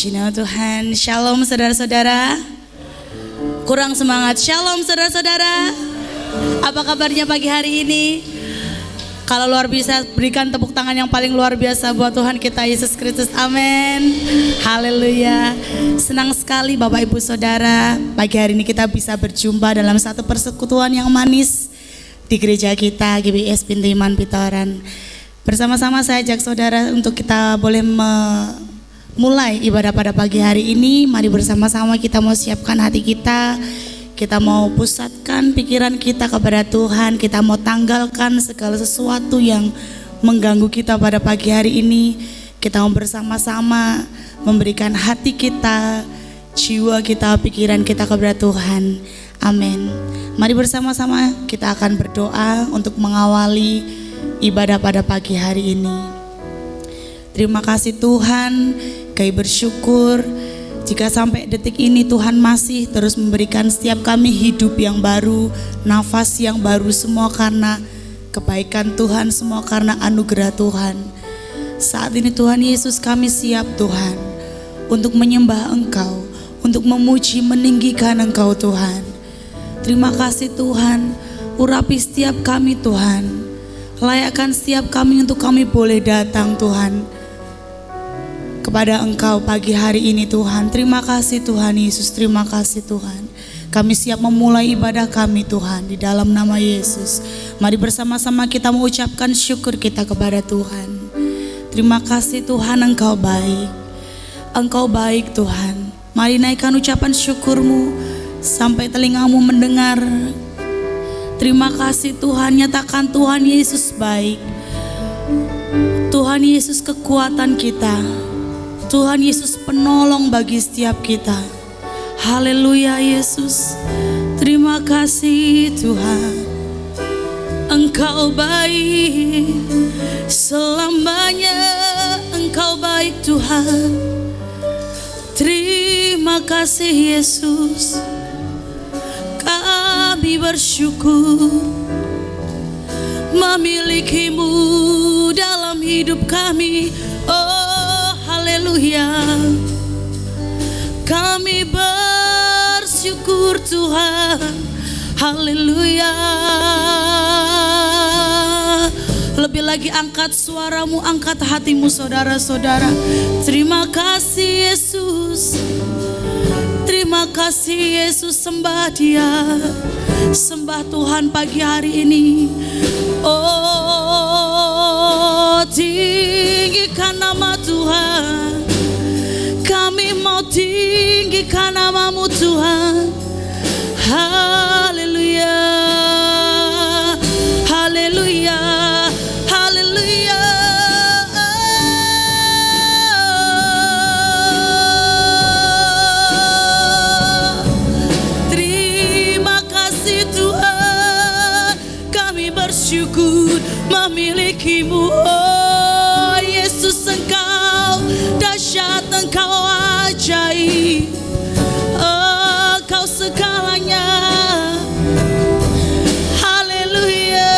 Puji nama Tuhan. Shalom saudara-saudara. Kurang semangat. Shalom saudara-saudara. Apa kabarnya pagi hari ini? Kalau luar biasa, berikan tepuk tangan yang paling luar biasa buat Tuhan kita Yesus Kristus. Amin. Haleluya. Senang sekali Bapak Ibu Saudara, pagi hari ini kita bisa berjumpa dalam satu persekutuan yang manis di gereja kita GBS Pintu Iman Pitoran. Bersama-sama saya ajak saudara untuk kita boleh mulai ibadah pada pagi hari ini. Mari bersama-sama kita mau siapkan hati kita. Kita mau pusatkan pikiran kita kepada Tuhan. Kita mau tanggalkan segala sesuatu yang mengganggu kita pada pagi hari ini. Kita mau bersama-sama memberikan hati kita, jiwa kita, pikiran kita kepada Tuhan. Amin. Mari bersama-sama kita akan berdoa untuk mengawali ibadah pada pagi hari ini. Terima kasih Tuhan, kami bersyukur jika sampai detik ini Tuhan masih terus memberikan setiap kami hidup yang baru, nafas yang baru, semua karena kebaikan Tuhan, semua karena anugerah Tuhan. Saat ini Tuhan Yesus kami siap Tuhan untuk menyembah Engkau, untuk memuji, meninggikan Engkau Tuhan. Terima kasih Tuhan, urapi setiap kami Tuhan, layakkan setiap kami untuk kami boleh datang Tuhan kepada Engkau pagi hari ini Tuhan. Terima kasih Tuhan Yesus, terima kasih Tuhan. Kami siap memulai ibadah kami Tuhan di dalam nama Yesus. Mari bersama-sama kita mengucapkan syukur kita kepada Tuhan. Terima kasih Tuhan, Engkau baik. Engkau baik Tuhan. Mari naikkan ucapan syukurmu sampai telingamu mendengar. Terima kasih Tuhan, nyatakan Tuhan Yesus baik. Tuhan Yesus kekuatan kita. Tuhan Yesus penolong bagi setiap kita. Haleluya Yesus. Terima kasih Tuhan. Engkau baik. Selamanya Engkau baik Tuhan. Terima kasih Yesus. Kami bersyukur memilikimu dalam hidup kami. Oh haleluya. Kami bersyukur Tuhan. Haleluya. Lebih lagi angkat suaramu, angkat hatimu saudara-saudara. Terima kasih Yesus. Terima kasih Yesus, sembah Dia. Sembah Tuhan pagi hari ini. Oh, tinggikan nama Tuhan. Kami mau tinggikan namamu Tuhan. Haleluya. Haleluya. Haleluya. Bersyukur memilikimu. Oh Yesus, Engkau dahsyat, Engkau ajaib. Oh, Engkau segalanya. Haleluya.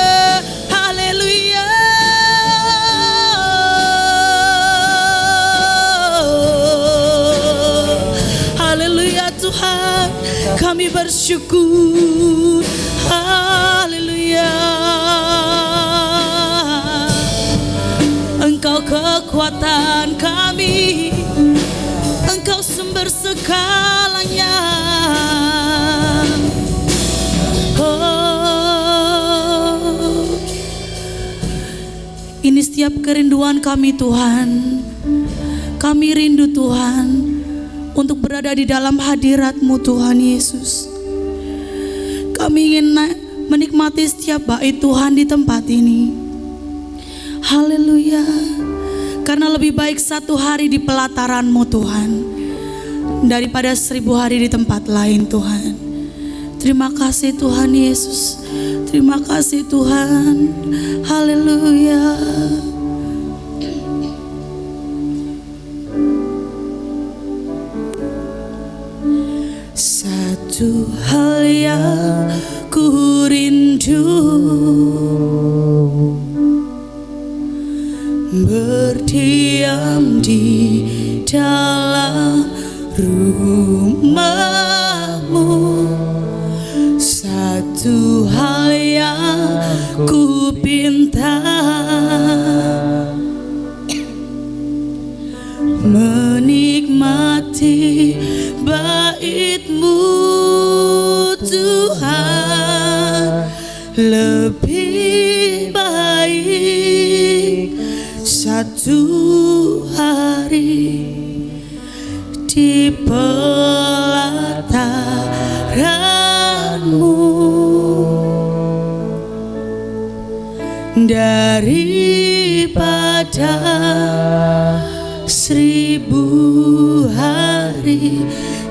Haleluya. Haleluya Tuhan, kami bersyukur. Haleluya. Engkau kekuatan kami, Engkau sumber segalanya. Oh, ini setiap kerinduan kami Tuhan. Kami rindu Tuhan untuk berada di dalam hadirat-Mu Tuhan Yesus. Kami ingin menikmati setiap bait Tuhan di tempat ini. Haleluya. Karena lebih baik satu hari di pelataran-Mu Tuhan daripada 1000 hari di tempat lain Tuhan. Terima kasih Tuhan Yesus. Terima kasih Tuhan. Haleluya. Satu hal yang ku rindu, berdiam di dalam rumahmu. Satu hal yang ku pinta, menikmati bait-Mu Tuhan. Lebih baik satu hari di pelataran-Mu daripada 1000 hari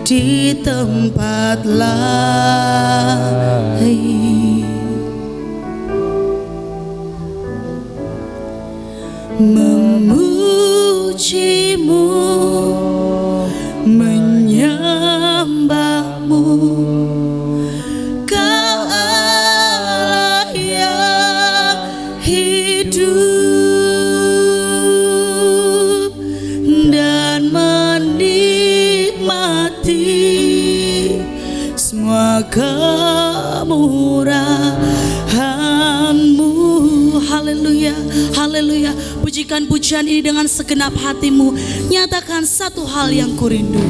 di tempat lain. Memuji-Mu, menyembah-Mu, Kau Allah yang hidup, dan menikmati semua kemurahan-Mu. Haleluya, haleluya. Pujikan pujian ini dengan segenap hatimu. Nyatakan satu hal yang ku rindu.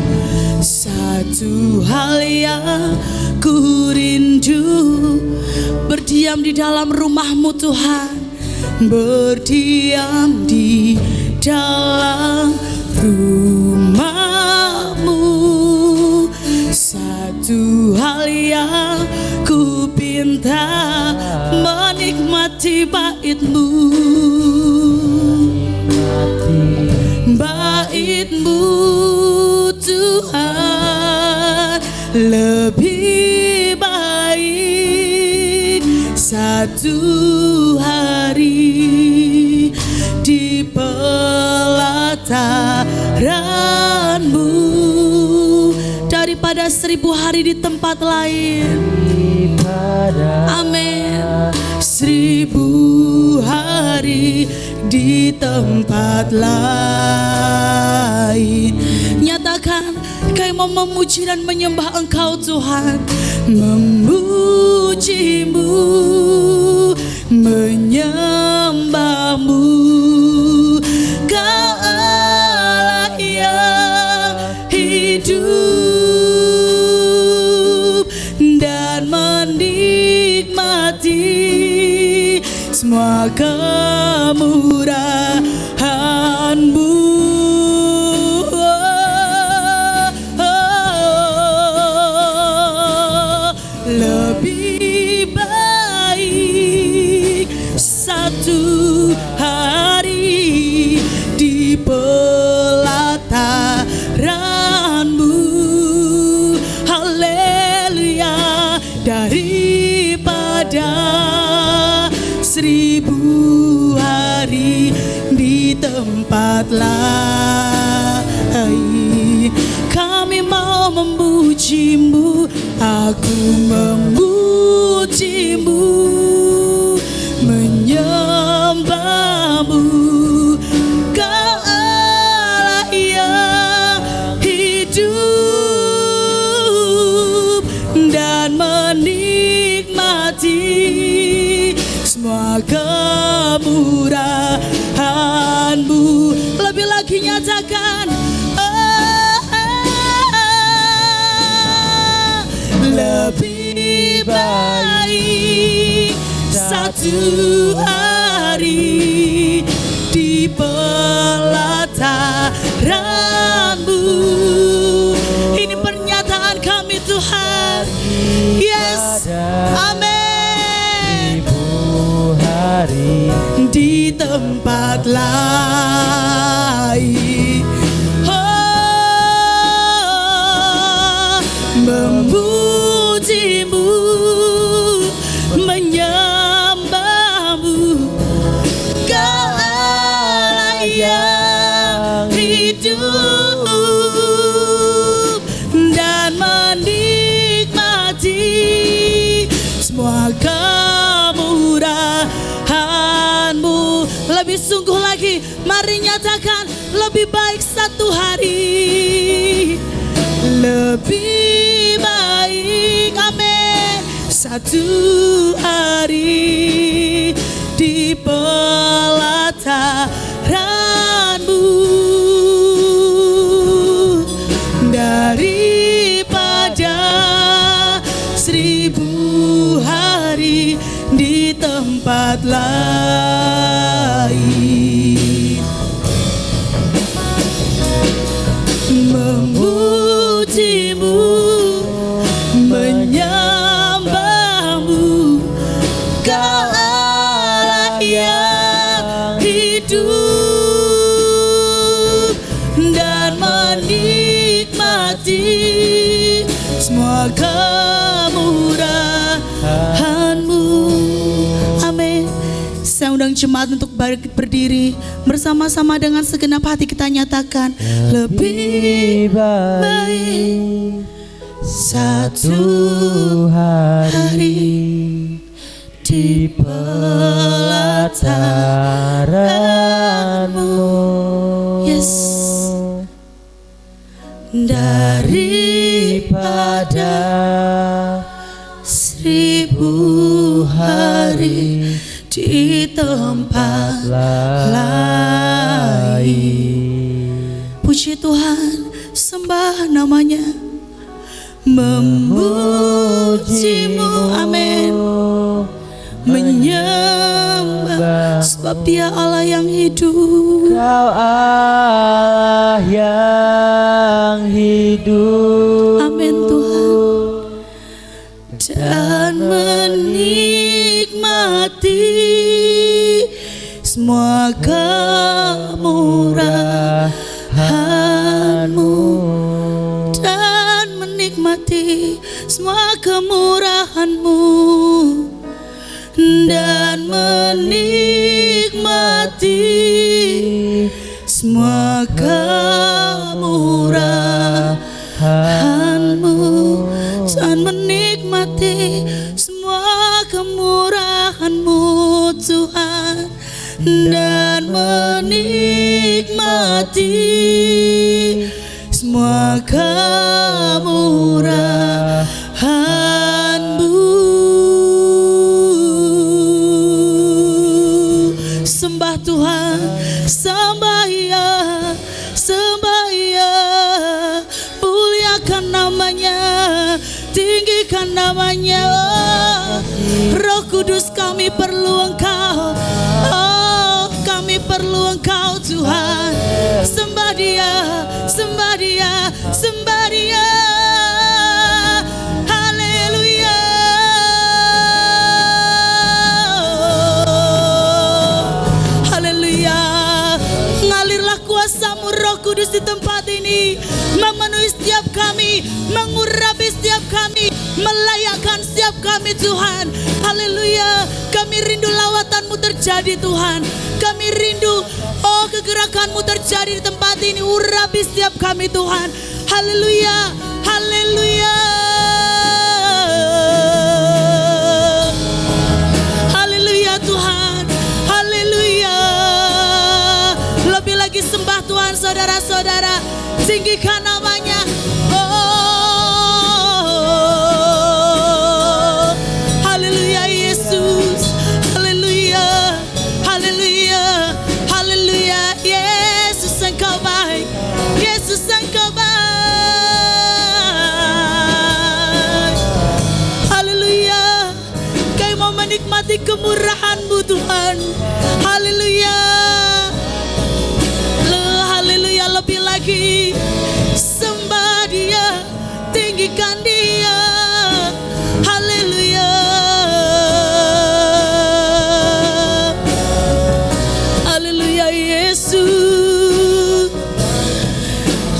Satu hal yang ku rindu, berdiam di dalam rumah-Mu Tuhan. Berdiam di dalam rumah-Mu. Satu hal yang ku pinta, menikmati bait-Mu, bait-Mu Tuhan. Lebih baik satu hari di pelataran-Mu daripada 1000 hari di tempat lain. Amin. 1000 hari di tempat lain. Nyatakan kau mau memuji dan menyembah Engkau Tuhan. Memuji-Mu, menyembah-Mu, Kau Allah yang hidup, dan menikmati semua kemurahan-Mu. Lebih baik satu hari di pelataran-Mu. Haleluya. Daripada 1000 hari di tempat lain. Kami mau memuji-Mu, aku memuji-Mu, menyembah-Mu, Kau Allah yang hidup, dan menikmati semua kemurahan-Mu. Lebih lagi nyatakan, lebih baik satu hari di pelataran-Mu. Ini pernyataan kami Tuhan. Yes, amin. 1000 hari di tempat lain. Oh, memuji-Mu, menyembah-Mu, Kau Allah yang hidup, dan menikmati semua kemurahan-Mu. Lebih sungguh lagi, mari nyatakan lebih baik satu hari satu hari di pelataran-Mu, daripada 1000 hari di tempat lain. Memuji-Mu, menyembah-Mu, Kau Allah yang hidup, dan menikmati semua kemurahan-Mu. Amin. Saya undang jemaat untuk berdiri bersama-sama dengan segenap hati kita nyatakan, lebih baik satu hari di pelataran-Mu, yes, daripada 1000 hari di tempat lain. Puji Tuhan, sembah namanya, memuji-Mu, amin, menyembah, sebab Dia Allah yang hidup. Kau Allah yang hidup, Amin Tuhan, dan menikmati semua kemurahan-Mu, dan menikmati semua kemurahan-Mu, dan menikmati semua kemurahan-Mu, dan menikmati semua kemurahan-Mu Tuhan, dan menikmati semua kemurahan-Mu. Sembah Tuhan, sembah ya, sembah ya, muliakan namanya, tinggikan namanya. Roh Kudus, kami perlu Engkau, oh kami perlu Engkau Tuhan. Sembah Dia, sembah Dia, sembah Dia. Haleluya, haleluya. Ngalirlah kuasa-Mu Roh Kudus di tempat ini, memenuhi setiap kami, mengurapi setiap kami, melayakkan setiap kami Tuhan. Haleluya. Kami rindu lawatan-Mu terjadi Tuhan. Kami rindu, oh kegerakan-Mu terjadi di tempat ini. Urapi setiap kami Tuhan. Haleluya, haleluya, haleluya Tuhan, haleluya. Lebih lagi sembah Tuhan saudara-saudara, tinggikan namanya. Oh, haleluya Yesus, haleluya, haleluya, haleluya. Yesus Engkau baik, Yesus Engkau baik. Haleluya. Kami mau menikmati kemurahan-Mu Tuhan. Haleluya. Haleluya. Lebih lagi sembah Dia, tinggikan Dia. Haleluya, haleluya Yesus,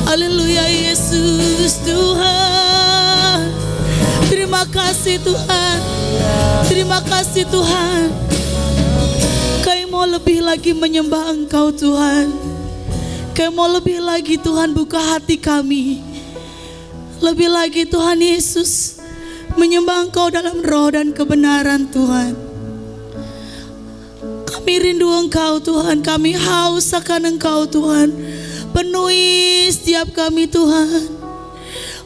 haleluya Yesus Tuhan. Terima kasih Tuhan, terima kasih Tuhan. Kami mau lebih lagi menyembah Engkau Tuhan. Kami mau lebih lagi Tuhan buka hati kami. Lebih lagi Tuhan Yesus menyembah Engkau dalam roh dan kebenaran Tuhan. Kami rindu Engkau Tuhan, kami haus akan Engkau Tuhan. Penuhi setiap kami Tuhan.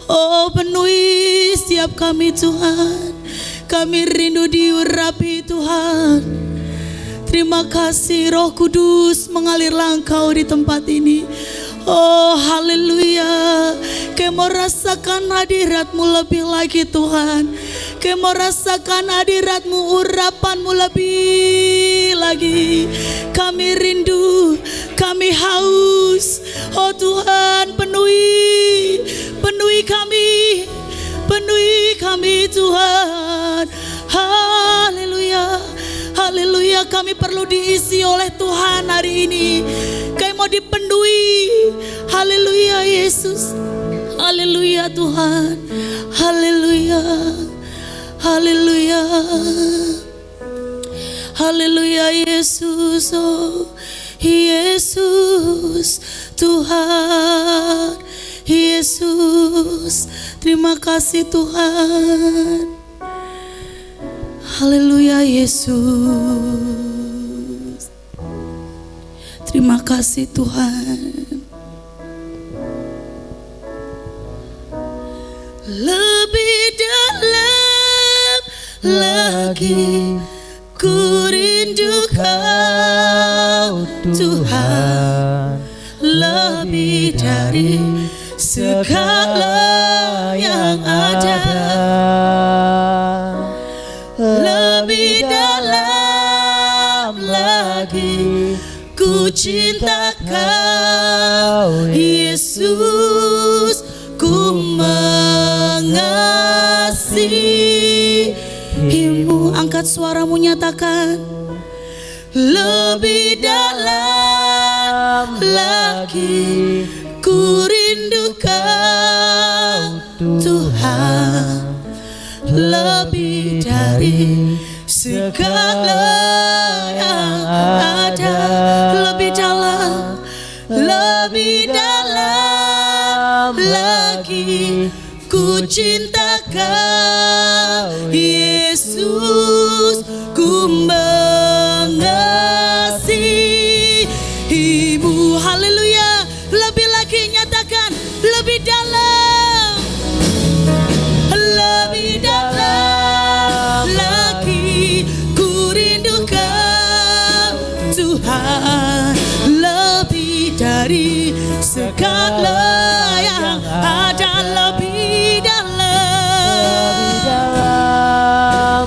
Oh penuhi setiap kami Tuhan. Kami rindu diurapi Tuhan. Terima kasih Roh Kudus mengalirlah Engkau di tempat ini. Oh haleluya. Kami mau rasakan hadirat-Mu lebih lagi Tuhan. Kami mau rasakan hadirat-Mu, urapan-Mu lebih lagi. Kami rindu, kami haus. Oh Tuhan, penuhi kami Tuhan. Haleluya. Haleluya, kami perlu diisi oleh Tuhan hari ini. Kami mau dipenuhi. Haleluya Yesus. Haleluya Tuhan. Haleluya. Haleluya. Haleluya Yesus. Oh Yesus Tuhan. Yesus, terima kasih Tuhan. Haleluya Yesus. Terima kasih Tuhan. Lebih dalam lagi ku rindu Kau Tuhan. Lebih dari segala yang ada. Lebih dalam lagi ku cinta Kau Yesus, ku mengasihi-Mu. Angkat suaramu, nyatakan. Lebih dalam lagi ku rindu Kau Tuhan. Lebih dari segala yang ada. Lebih dalam lagi ku cinta Kau Yesus, ku mengasihi-Mu. Haleluya. Lebih lagi, nyatakan. Lebih dalam. Lebih dalam lagi ku rindu Kau Tuhan. Lebih dari segala yang ada. Lebih dalam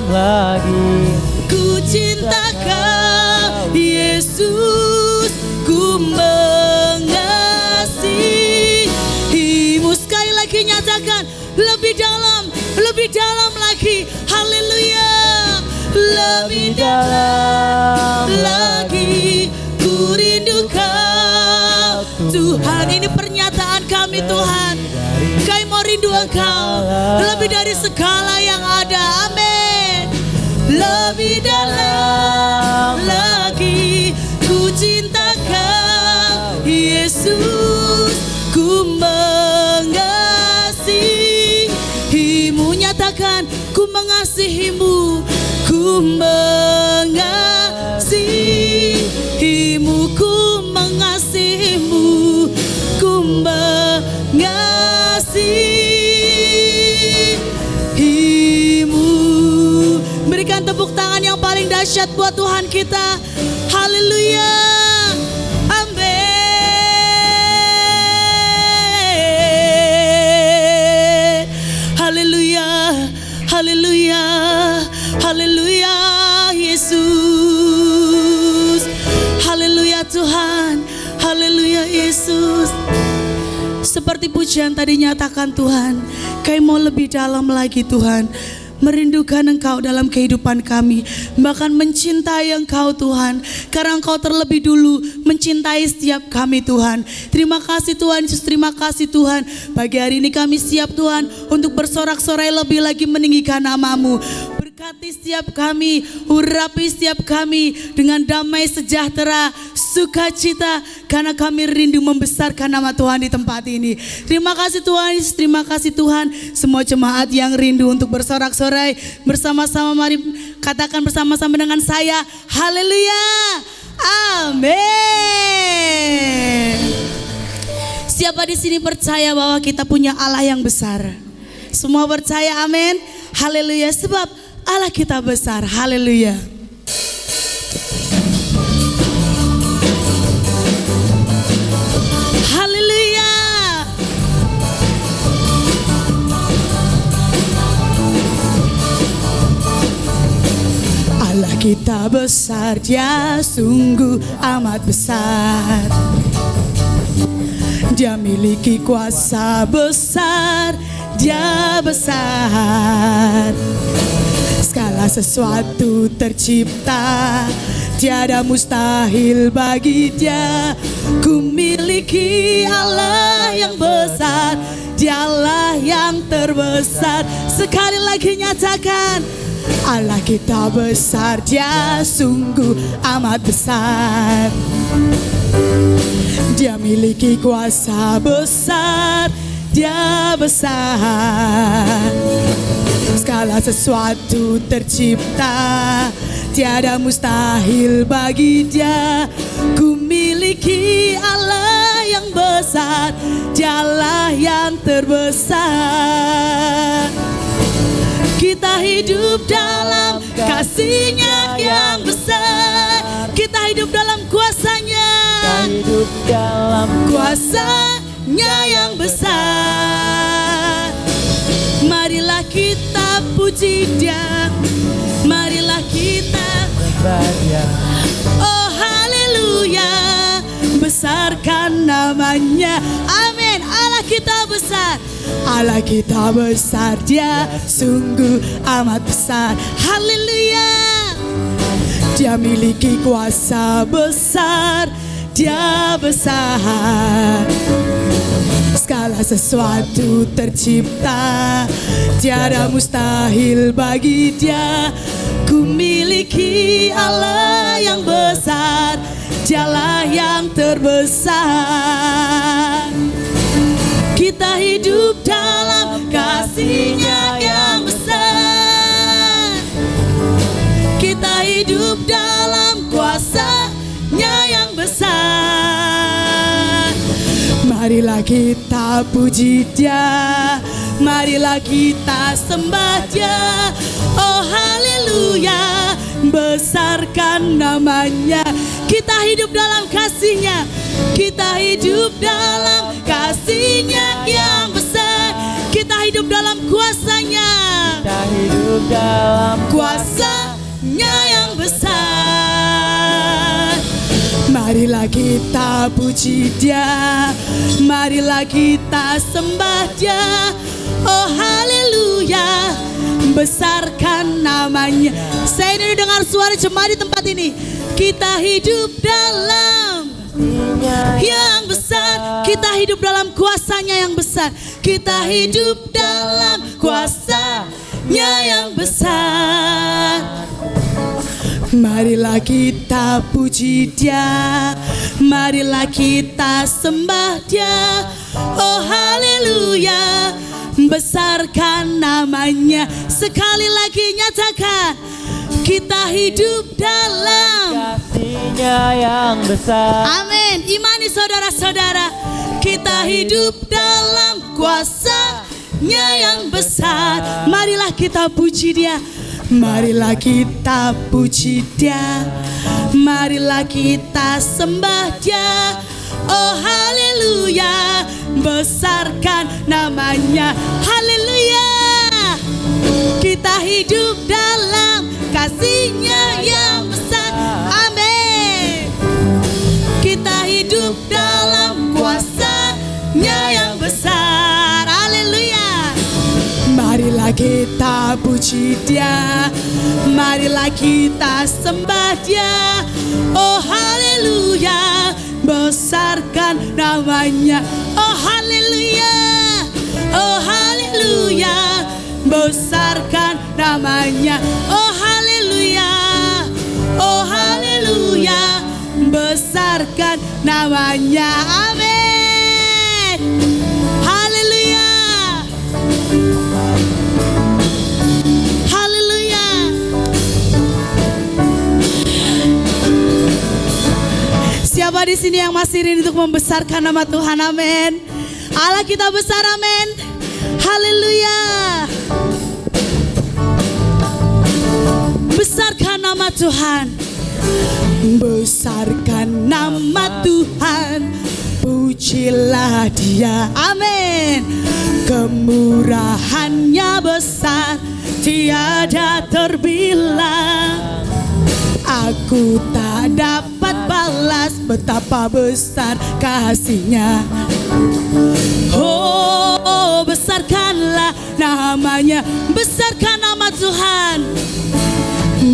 lagi ku cinta Kau Yesus, ku mengasihi-Mu. Sekali lagi nyatakan. Lebih dalam lagi. Haleluya. Lebih dalam lagi ku rindu Kau Tuhan. Ini pernyataan kami Tuhan. Kami mau rindu Engkau lebih dari segala yang ada. Amin. Lebih dalam lagi ku cinta Kau Yesus, ku mengasihi-Mu. Nyatakan. Ku mengasihi-Mu, ku mengasihi-Mu, ku mengasihi-Mu, ku mengasihi-Mu. Berikan tepuk tangan yang paling dahsyat buat Tuhan kita. Haleluya. Amin. Haleluya. Haleluya, haleluya Yesus. Haleluya Tuhan, haleluya Yesus. Seperti pujian tadi nyatakan Tuhan, kami mau lebih dalam lagi Tuhan. Merindukan Engkau dalam kehidupan kami, bahkan mencintai Engkau Tuhan, karena Engkau terlebih dulu mencintai setiap kami Tuhan. Terima kasih Tuhan Yesus, terima kasih Tuhan. Pagi hari ini kami siap Tuhan untuk bersorak-sorai lebih lagi meninggikan nama-Mu. Berkati setiap kami, urapi setiap kami dengan damai sejahtera, sukacita, karena kami rindu membesarkan nama Tuhan di tempat ini. Terima kasih Tuhan Yesus, terima kasih Tuhan. Semua jemaat yang rindu untuk bersorak-sorai bersama-sama, mari katakan bersama-sama dengan saya, haleluya, amin. Siapa di sini percaya bahwa kita punya Allah yang besar? Semua percaya, amin, haleluya. Sebab Allah kita besar. Haleluya. Haleluya. Allah kita besar, Dia sungguh amat besar. Dia miliki kuasa besar, Dia besar. Segala sesuatu tercipta, tiada mustahil bagi Dia. Ku miliki Allah yang besar, Dialah yang terbesar. Sekali lagi nyatakan, Allah kita besar, Dia sungguh amat besar. Dia miliki kuasa besar, Dia besar. Segala sesuatu tercipta, tiada mustahil bagi Dia. Ku miliki Allah yang besar, Dialah yang terbesar. Kita hidup dalam kasih-Nya yang besar. Kita hidup dalam kuasa-Nya. Hidup dalam kuasa-Nya yang besar. Marilah kita puji Dia, marilah kita Dia. oh haleluya, besarkan namanya. Amin. Allah kita besar, Allah kita besar, Dia sungguh amat besar. Haleluya. Dia miliki kuasa besar, Dia besar. Segala sesuatu tercipta, tiada mustahil bagi Dia. Ku miliki Allah yang besar, Dialah yang terbesar. Kita hidup dalam kasih-Nya yang besar. Kita hidup dalam kuasa-Nya yang besar. Marilah kita puji Dia, marilah kita sembah Dia. Oh haleluya, besarkan namanya. Kita hidup dalam kasih-Nya, kita hidup dalam kasih-Nya yang besar. Kita hidup dalam kuasa-Nya, Kita hidup dalam kuasa-Nya yang besar. Marilah kita puji Dia, marilah kita sembah Dia. Oh haleluya, besarkan namanya. Saya ini dengar suara jemaat di tempat ini. Kita hidup dalam yang besar, kita hidup dalam kuasa-Nya yang besar. Kita hidup dalam kuasa-Nya yang besar. Marilah kita puji Dia, marilah kita sembah Dia. Oh haleluya, besarkan namanya. Sekali lagi nyatakan, kita hidup dalam kasih-Nya yang besar. amin. Imani saudara-saudara, kita hidup dalam kuasa-Nya yang besar. Marilah kita puji Dia, marilah kita puji Dia, marilah kita sembah Dia. Oh haleluya, besarkan namanya. Haleluya. Kita hidup dalam kasih-Nya yang besar. Amin. Kita hidup dalam kuasa-Nya yang besar. Haleluya. Marilah kita puji Dia, marilah kita sembah Dia. Oh haleluya, besarkan namanya. Oh haleluya, oh haleluya, besarkan namanya. Oh haleluya, oh haleluya, besarkan namanya. Amin. Haleluya. Haleluya. Siapa di sini yang masih rindu untuk membesarkan nama Tuhan? Amin. Allah kita besar, amin. Haleluya. besarkan nama Tuhan. Besarkan nama Tuhan, pujilah Dia. Amin. Kemurahannya besar, tiada terbilang. Aku tak dapat balas betapa besar kasih-Nya. Oh, besarkanlah namanya, besarkan nama Tuhan.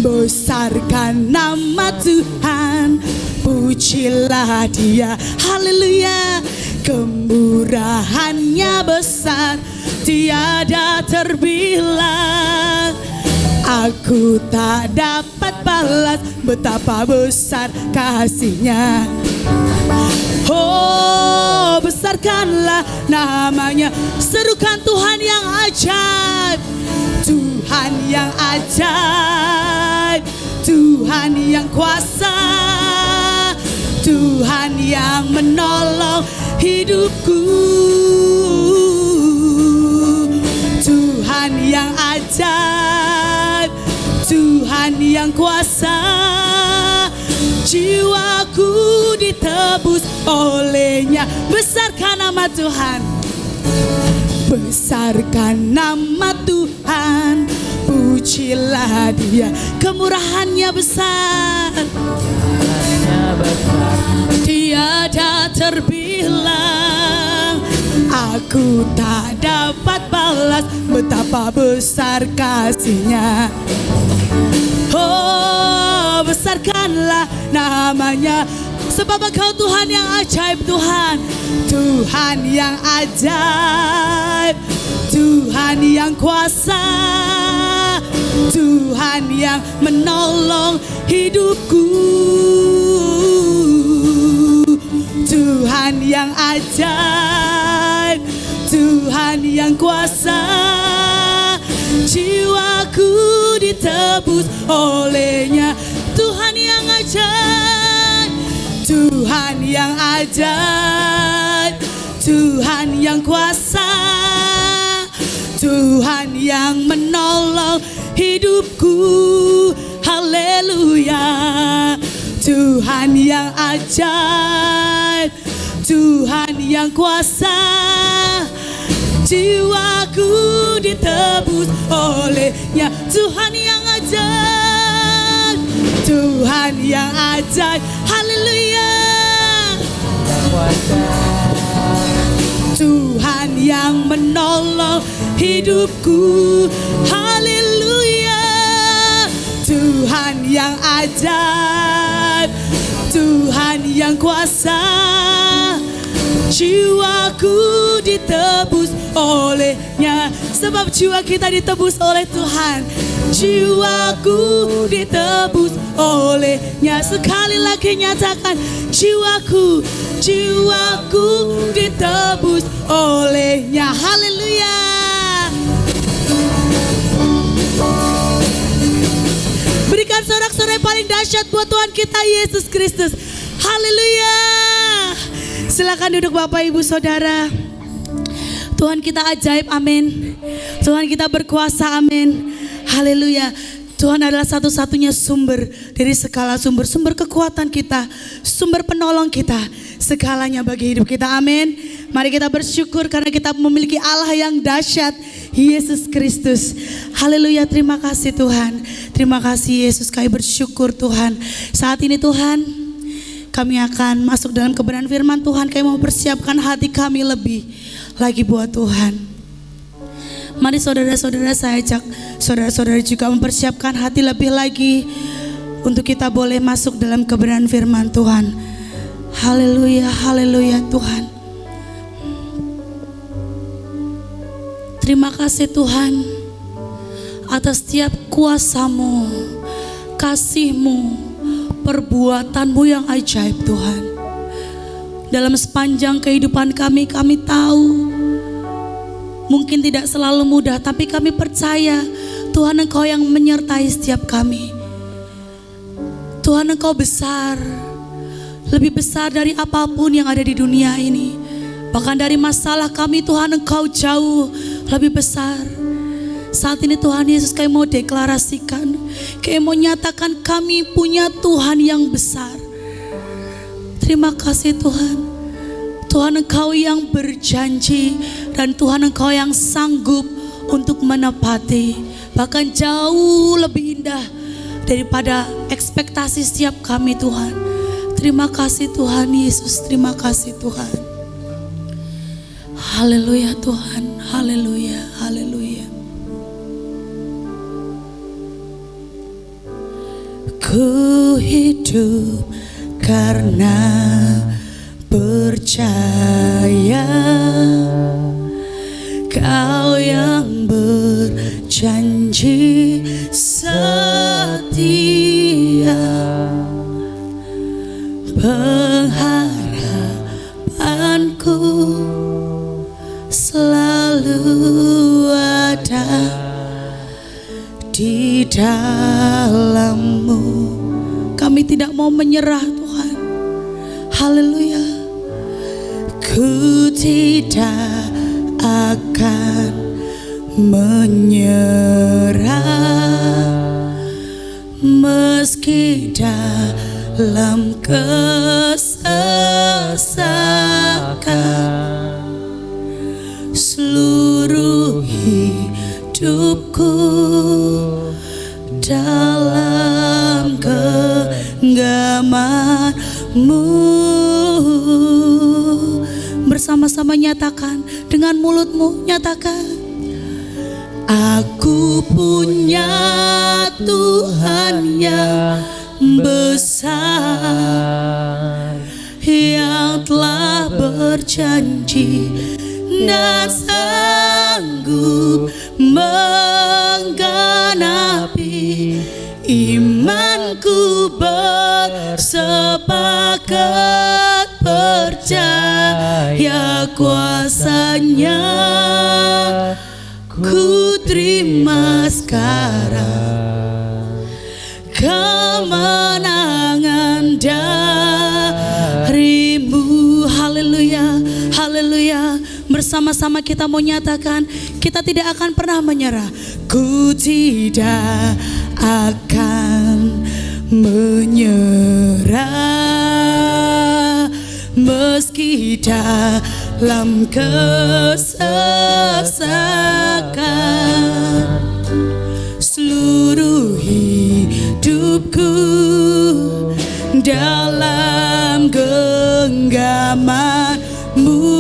Besarkan nama Tuhan, pujilah Dia. Haleluya. Kemurahannya besar, tiada terbilang. Aku tak dapat balas betapa besar kasih-Nya. Oh, besarkanlah namanya. Serukan Tuhan yang ajaib, Tuhan yang ajaib, Tuhan yang kuasa, Tuhan yang menolong hidupku. Tuhan yang ajaib, Tuhan yang kuasa, jiwaku ditebus oleh-Nya. Besarkan nama Tuhan, besarkan nama Tuhan, pujilah Dia. Kemurahannya besar, tiada terbilang. Aku tak dapat balas betapa besar kasih-Nya. Oh, besarkanlah namanya, sebab Engkau Tuhan yang ajaib. Tuhan, Tuhan yang ajaib, Tuhan yang kuasa, Tuhan yang menolong hidupku. Tuhan yang ajaib, Tuhan yang kuasa, jiwaku ditebus oleh-Nya. Tuhan yang ajaib, Tuhan yang ajaib, Tuhan yang kuasa, Tuhan yang menolong hidupku. Haleluya. Tuhan yang ajaib, Tuhan yang kuasa, jiwaku ditebus oleh-Nya. Tuhan yang ajaib, Tuhan yang ajaib. Haleluya. Tuhan yang menolong hidupku. Haleluya. Tuhan yang ajaib, Tuhan yang kuasa, jiwaku ditebus oleh-Nya. Sebab jiwa kita ditebus oleh Tuhan, jiwaku ditebus oleh-Nya. Sekali lagi nyatakan, jiwaku, jiwaku ditebus oleh-Nya. Haleluya. Berikan sorak-sorai paling dahsyat buat Tuhan kita Yesus Kristus. Haleluya. Silakan duduk Bapak Ibu Saudara. Tuhan kita ajaib, amin. Tuhan kita berkuasa, amin. Haleluya. Tuhan adalah satu-satunya sumber dari segala sumber kekuatan kita, sumber penolong kita, segalanya bagi hidup kita, amin. Mari kita bersyukur karena kita memiliki Allah yang dahsyat, Yesus Kristus. Haleluya, terima kasih Tuhan. Terima kasih Yesus, kami bersyukur Tuhan. Saat ini Tuhan, kami akan masuk dalam kebenaran firman Tuhan. Kami mau persiapkan hati kami lebih lagi buat Tuhan. Mari saudara-saudara, saya ajak saudara-saudara juga mempersiapkan hati lebih lagi untuk kita boleh masuk dalam kebenaran firman Tuhan. Haleluya, haleluya Tuhan. Terima kasih Tuhan atas setiap kuasa-Mu, kasih-Mu, perbuatan-Mu yang ajaib Tuhan. Dalam sepanjang kehidupan kami tahu mungkin tidak selalu mudah, tapi kami percaya Tuhan Engkau yang menyertai setiap kami. Tuhan Engkau besar, lebih besar dari apapun yang ada di dunia ini. Bahkan dari masalah kami Tuhan Engkau jauh lebih besar. Saat ini Tuhan Yesus, kami mau deklarasikan, kami mau nyatakan kami punya Tuhan yang besar. Terima kasih Tuhan. Tuhan Engkau yang berjanji, dan Tuhan Engkau yang sanggup untuk menepati, bahkan jauh lebih indah daripada ekspektasi setiap kami Tuhan. Terima kasih Tuhan Yesus, terima kasih Tuhan. Haleluya Tuhan, haleluya, haleluya. Ku hidup karena percaya Kau yang berjanji setia. Pengharapanku selalu ada di dalam-Mu. Kami tidak mau menyerah Tuhan. Haleluya. Ku tidak akan menyerah meski dalam kesesakan. Seluruh hidupku dalam genggaman-Mu. Bersama-sama nyatakan dengan mulutmu, nyatakan. Aku punya Tuhan yang besar, yang telah berjanji dan sanggup menggenapi. Imanku bersepakat percaya kuasa-Nya. Ku terima sekarang kemenangan dari-Mu. Haleluya, haleluya. Bersama-sama kita mau nyatakan, kita tidak akan pernah menyerah. Ku tidak akan menyerah meski dalam kesesakan. Seluruh hidupku dalam genggaman-Mu.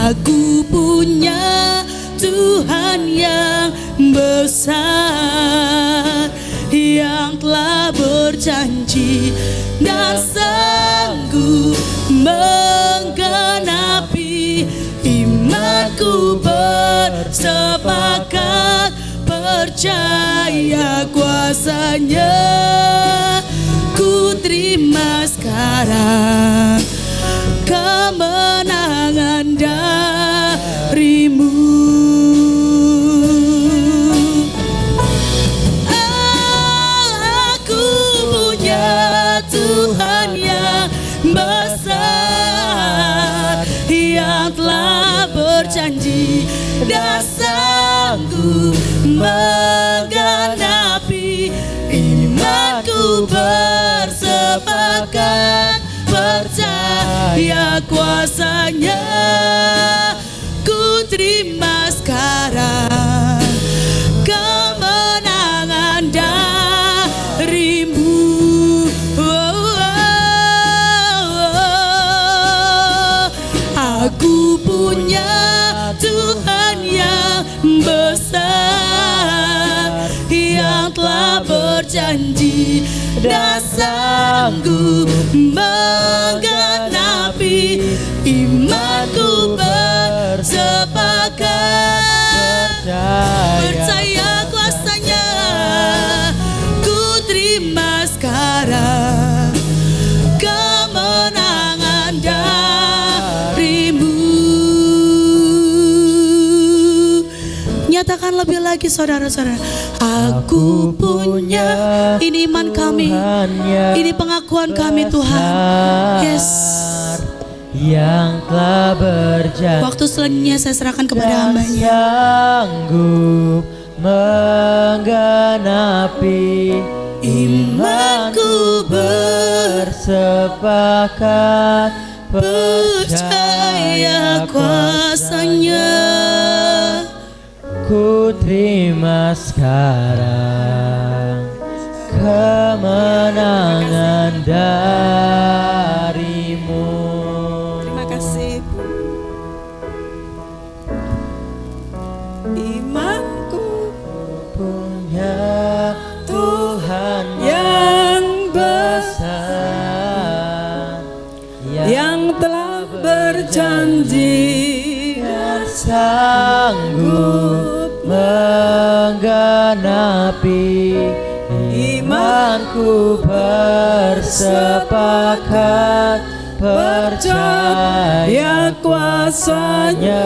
Aku punya Tuhan yang besar, yang telah berjanji dan sanggup menggenapi. Imanku bersepakat percaya kuasa-Nya. Ku terima sekarang kemenangan dari-Mu. Aku punya Tuhan yang besar, yang telah berjanji dan sanggup menggenapi. Imanku bersepakat percaya kuasa-Nya. Ku terima sekarang kemenangan dari-Mu. Aku punya Tuhan yang besar, yang telah berjanji dan sanggup menggenapi. Imanku bersepakat percaya kuasa-Nya. Ku terima sekarang kemenangan dari-Mu. Nyatakan lebih lagi saudara-saudara. Aku punya, ini iman kami, ini pengakuan kami Tuhan. Yes. yang telah berjanji Waktu selanjutnya saya serahkan kepada dan hambanya. sanggup menggenapi imanku bersepakat Percaya kuasanya. ku terima sekarang kemenangan darimu. Terima kasih Bu. Imanku Punya Tuhan yang besar yang telah berjanji dan sanggup menggenapi imanku bersepakat percaya kuasanya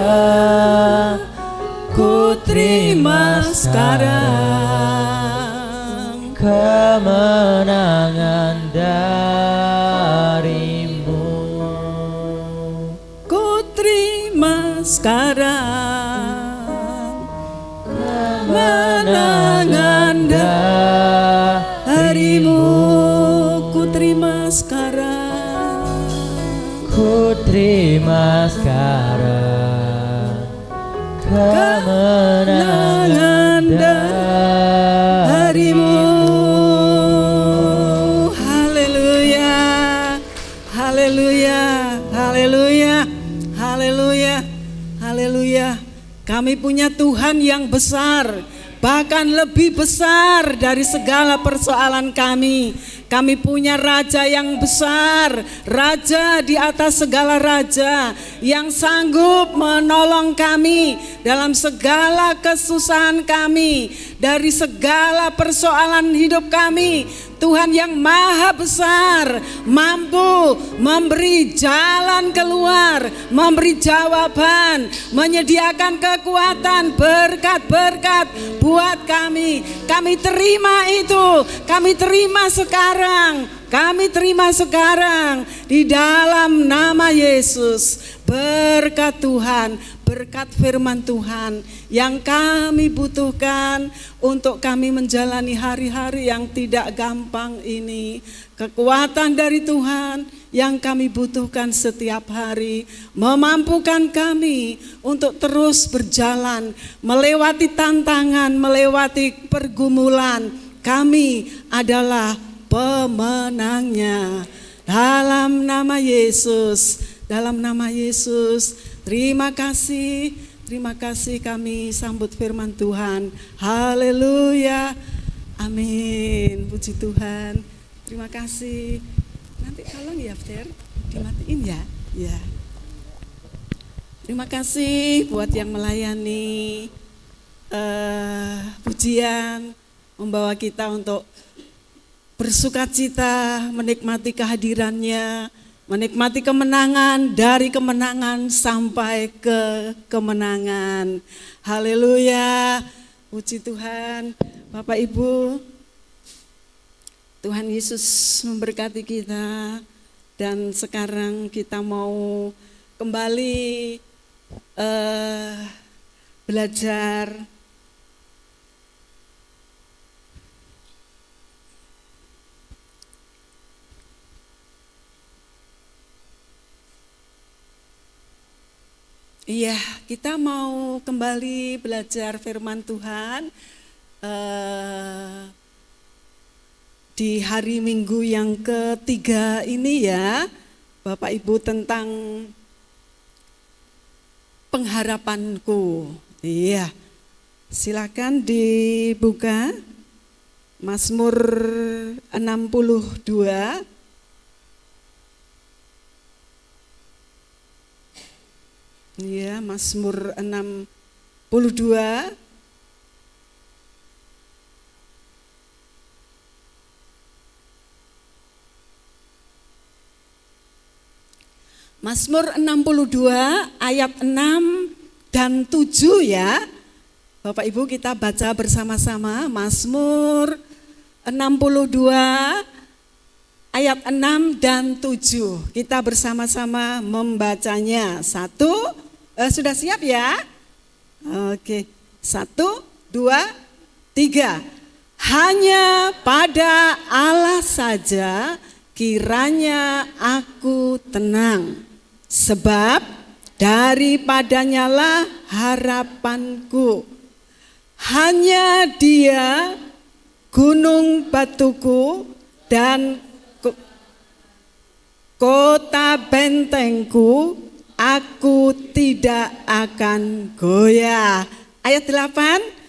ku terima sekarang kemenangan darimu. ku terima sekarang kemenangan darimu. Ku terima sekarang Ku terima sekarang kemenangan darimu. Haleluya, haleluya, haleluya, haleluya, haleluya. Kami punya Tuhan yang besar, bahkan lebih besar dari segala persoalan kami. Kami punya Raja yang besar, Raja di atas segala raja, yang sanggup menolong kami dalam segala kesusahan kami, dari segala persoalan hidup kami. Tuhan yang maha besar, mampu memberi jalan keluar, memberi jawaban, menyediakan kekuatan, berkat-berkat buat kami. Kami terima itu, kami terima sekarang, kami terima sekarang di dalam nama Yesus. Berkat Tuhan, berkat firman Tuhan yang kami butuhkan untuk kami menjalani hari-hari yang tidak gampang ini. Kekuatan dari Tuhan yang kami butuhkan setiap hari, memampukan kami untuk terus berjalan, melewati tantangan, melewati pergumulan. Kami adalah pemenangnya. Dalam nama Yesus, dalam nama Yesus. Terima kasih kami sambut firman Tuhan. Haleluya, amin, puji Tuhan. Terima kasih. Nanti tolong ya, Fer, dimatiin ya. Ya. Terima kasih buat yang melayani pujian, membawa kita untuk bersukacita, menikmati kehadirannya, menikmati kemenangan, dari kemenangan sampai ke kemenangan. Haleluya, puji Tuhan. Bapak Ibu, Tuhan Yesus memberkati kita. Dan sekarang kita mau kembali belajar Iya, kita mau kembali belajar firman Tuhan di hari Minggu yang ketiga ini ya, Bapak Ibu, tentang pengharapanku. Iya, silakan dibuka Mazmur 62. Ya, Mazmur 62. Mazmur 62 ayat 6 dan 7 ya. Bapak Ibu, kita baca bersama-sama Mazmur 62 ayat 6 dan 7. Kita bersama-sama membacanya. Sudah siap ya? Oke, 1, 2, 3. Hanya pada Allah saja kiranya aku tenang, sebab daripadanya lah harapanku. Hanya Dia gunung batuku dan kota bentengku, aku tidak akan goyah. Ayat 8.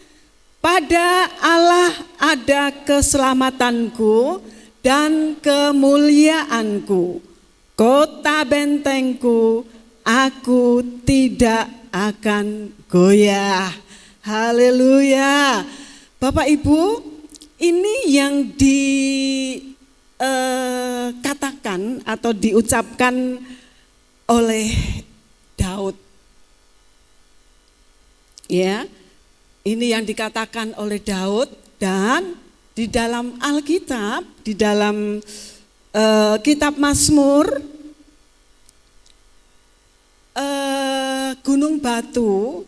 Pada Allah ada keselamatanku dan kemuliaanku. Kota bentengku, aku tidak akan goyah. Haleluya. Bapak Ibu, ini yang dikatakan atau diucapkan oleh Daud. Ya. Ini yang dikatakan oleh Daud, dan di dalam Alkitab, di dalam kitab Mazmur, gunung batu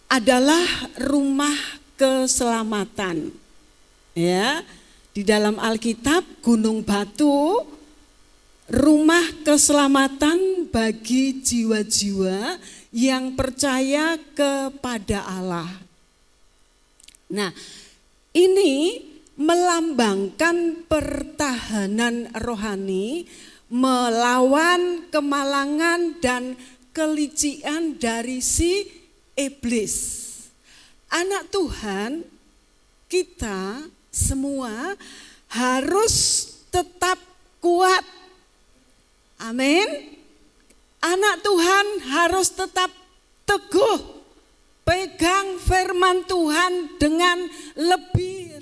adalah rumah keselamatan. Ya, di dalam Alkitab gunung batu rumah keselamatan bagi jiwa-jiwa yang percaya kepada Allah. Nah, ini melambangkan pertahanan rohani melawan kemalangan dan kelicikan dari si iblis. Anak Tuhan, kita semua harus tetap kuat. Amin. Anak Tuhan harus tetap teguh, pegang firman Tuhan dengan lebih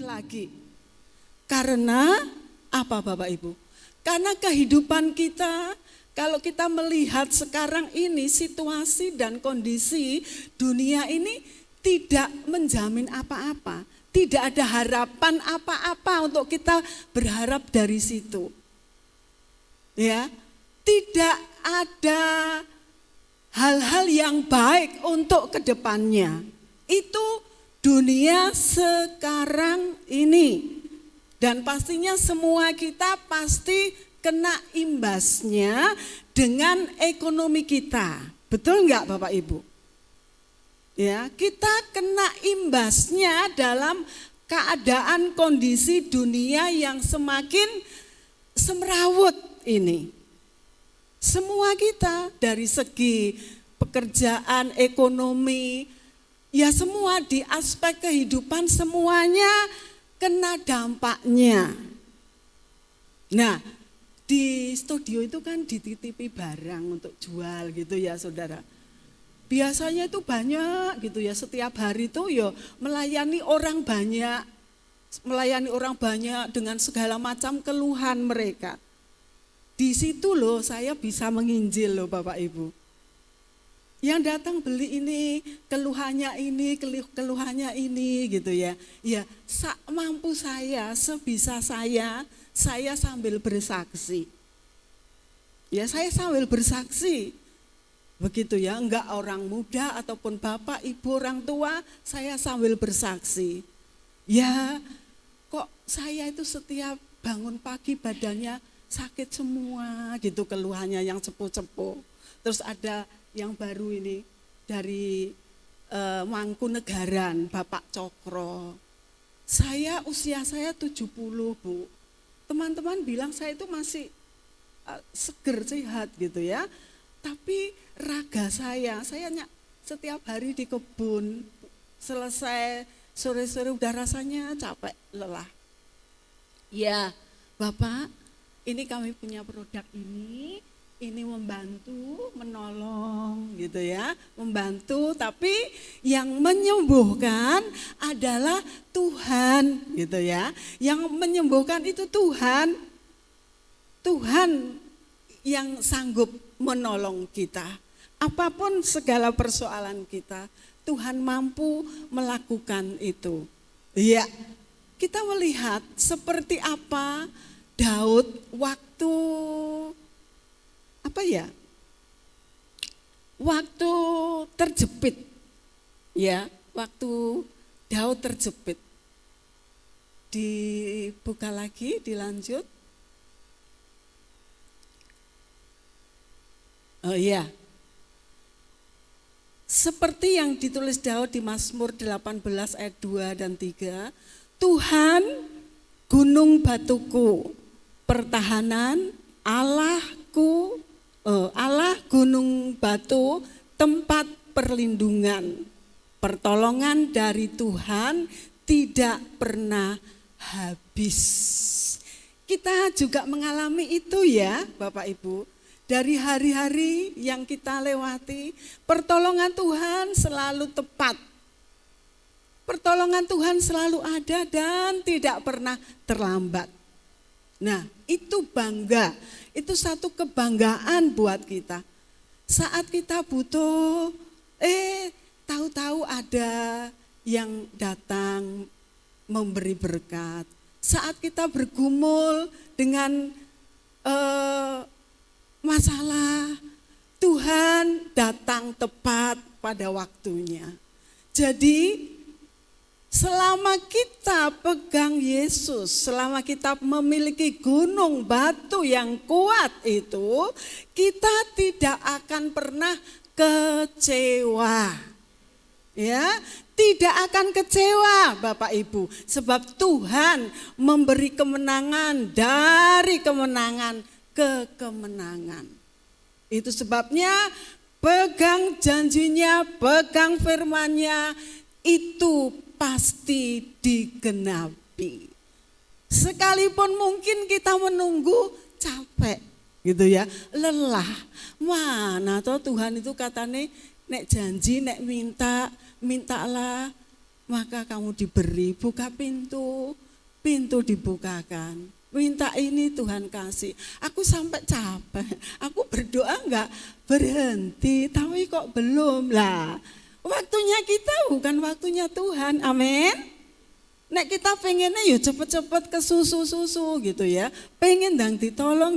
lagi. Karena apa Bapak Ibu? Karena kehidupan kita, kalau kita melihat sekarang ini situasi dan kondisi dunia ini tidak menjamin apa-apa. Tidak ada harapan apa-apa untuk kita berharap dari situ. Ya. Tidak ada hal-hal yang baik untuk kedepannya. Itu dunia sekarang ini. Dan pastinya semua kita pasti kena imbasnya dengan ekonomi kita. Betul enggak Bapak Ibu? Ya, kita kena imbasnya dalam keadaan kondisi dunia yang semakin semrawut ini. Semua kita dari segi pekerjaan, ekonomi, ya semua di aspek kehidupan semuanya kena dampaknya. Nah, di studio itu kan dititipi barang untuk jual gitu ya saudara. Biasanya itu banyak gitu ya, setiap hari itu ya melayani orang banyak dengan segala macam keluhan mereka. Di situ loh saya bisa menginjil loh Bapak Ibu. Yang datang beli ini, keluhannya ini gitu ya. Ya, mampu saya, sebisa saya sambil bersaksi. Ya, saya sambil bersaksi. Begitu ya, enggak orang muda ataupun Bapak, Ibu, orang tua, saya sambil bersaksi. Ya, kok saya itu setiap bangun pagi badannya sakit semua gitu keluhannya yang cepu-cepu. Terus ada yang baru ini dari Mangkunegaran, Bapak Cokro. Usia saya 70 Bu. Teman-teman bilang saya itu masih seger, sehat gitu ya. Tapi raga saya setiap hari di kebun, selesai sore-sore udah rasanya capek, lelah. Ya Bapak, ini kami punya produk ini membantu, menolong gitu ya, membantu, tapi yang menyembuhkan adalah Tuhan gitu ya. Yang menyembuhkan itu Tuhan yang sanggup menolong kita. Apapun segala persoalan kita, Tuhan mampu melakukan itu. Iya. kita melihat seperti apa Daud waktu waktu terjepit, ya, waktu Daud terjepit. Dibuka lagi, dilanjut. Oh iya. Seperti yang ditulis Daud di Mazmur 18 ayat 2 dan 3, Tuhan gunung batuku, pertahanan, Allahku, Allah gunung batu, tempat perlindungan. Pertolongan dari Tuhan tidak pernah habis. Kita juga mengalami itu ya Bapak Ibu. Dari hari-hari yang kita lewati, pertolongan Tuhan selalu tepat. Pertolongan Tuhan selalu ada dan tidak pernah terlambat. Nah, itu bangga, itu satu kebanggaan buat kita. Saat kita butuh, tahu-tahu ada yang datang memberi berkat. Saat kita bergumul dengan masalah, Tuhan datang tepat pada waktunya. Jadi selama kita pegang Yesus, selama kita memiliki gunung batu yang kuat itu, kita tidak akan pernah kecewa. Ya, tidak akan kecewa Bapak Ibu, sebab Tuhan memberi kemenangan dari kemenangan ke kemenangan. Itu sebabnya pegang janjinya, pegang firman-Nya, itu pasti digenapi. Sekalipun mungkin kita menunggu capek gitu ya, lelah. Mana toh Tuhan itu katanya nek janji, nek mintalah maka kamu diberi. Buka pintu, pintu dibukakan. Minta ini Tuhan kasih. Aku sampai capek, aku berdoa enggak berhenti, tapi kok belum lah. Waktunya kita bukan waktunya Tuhan, amin. Nek kita pengennya yuk cepet-cepet ke susu-susu gitu ya. Pengen dang ditolong.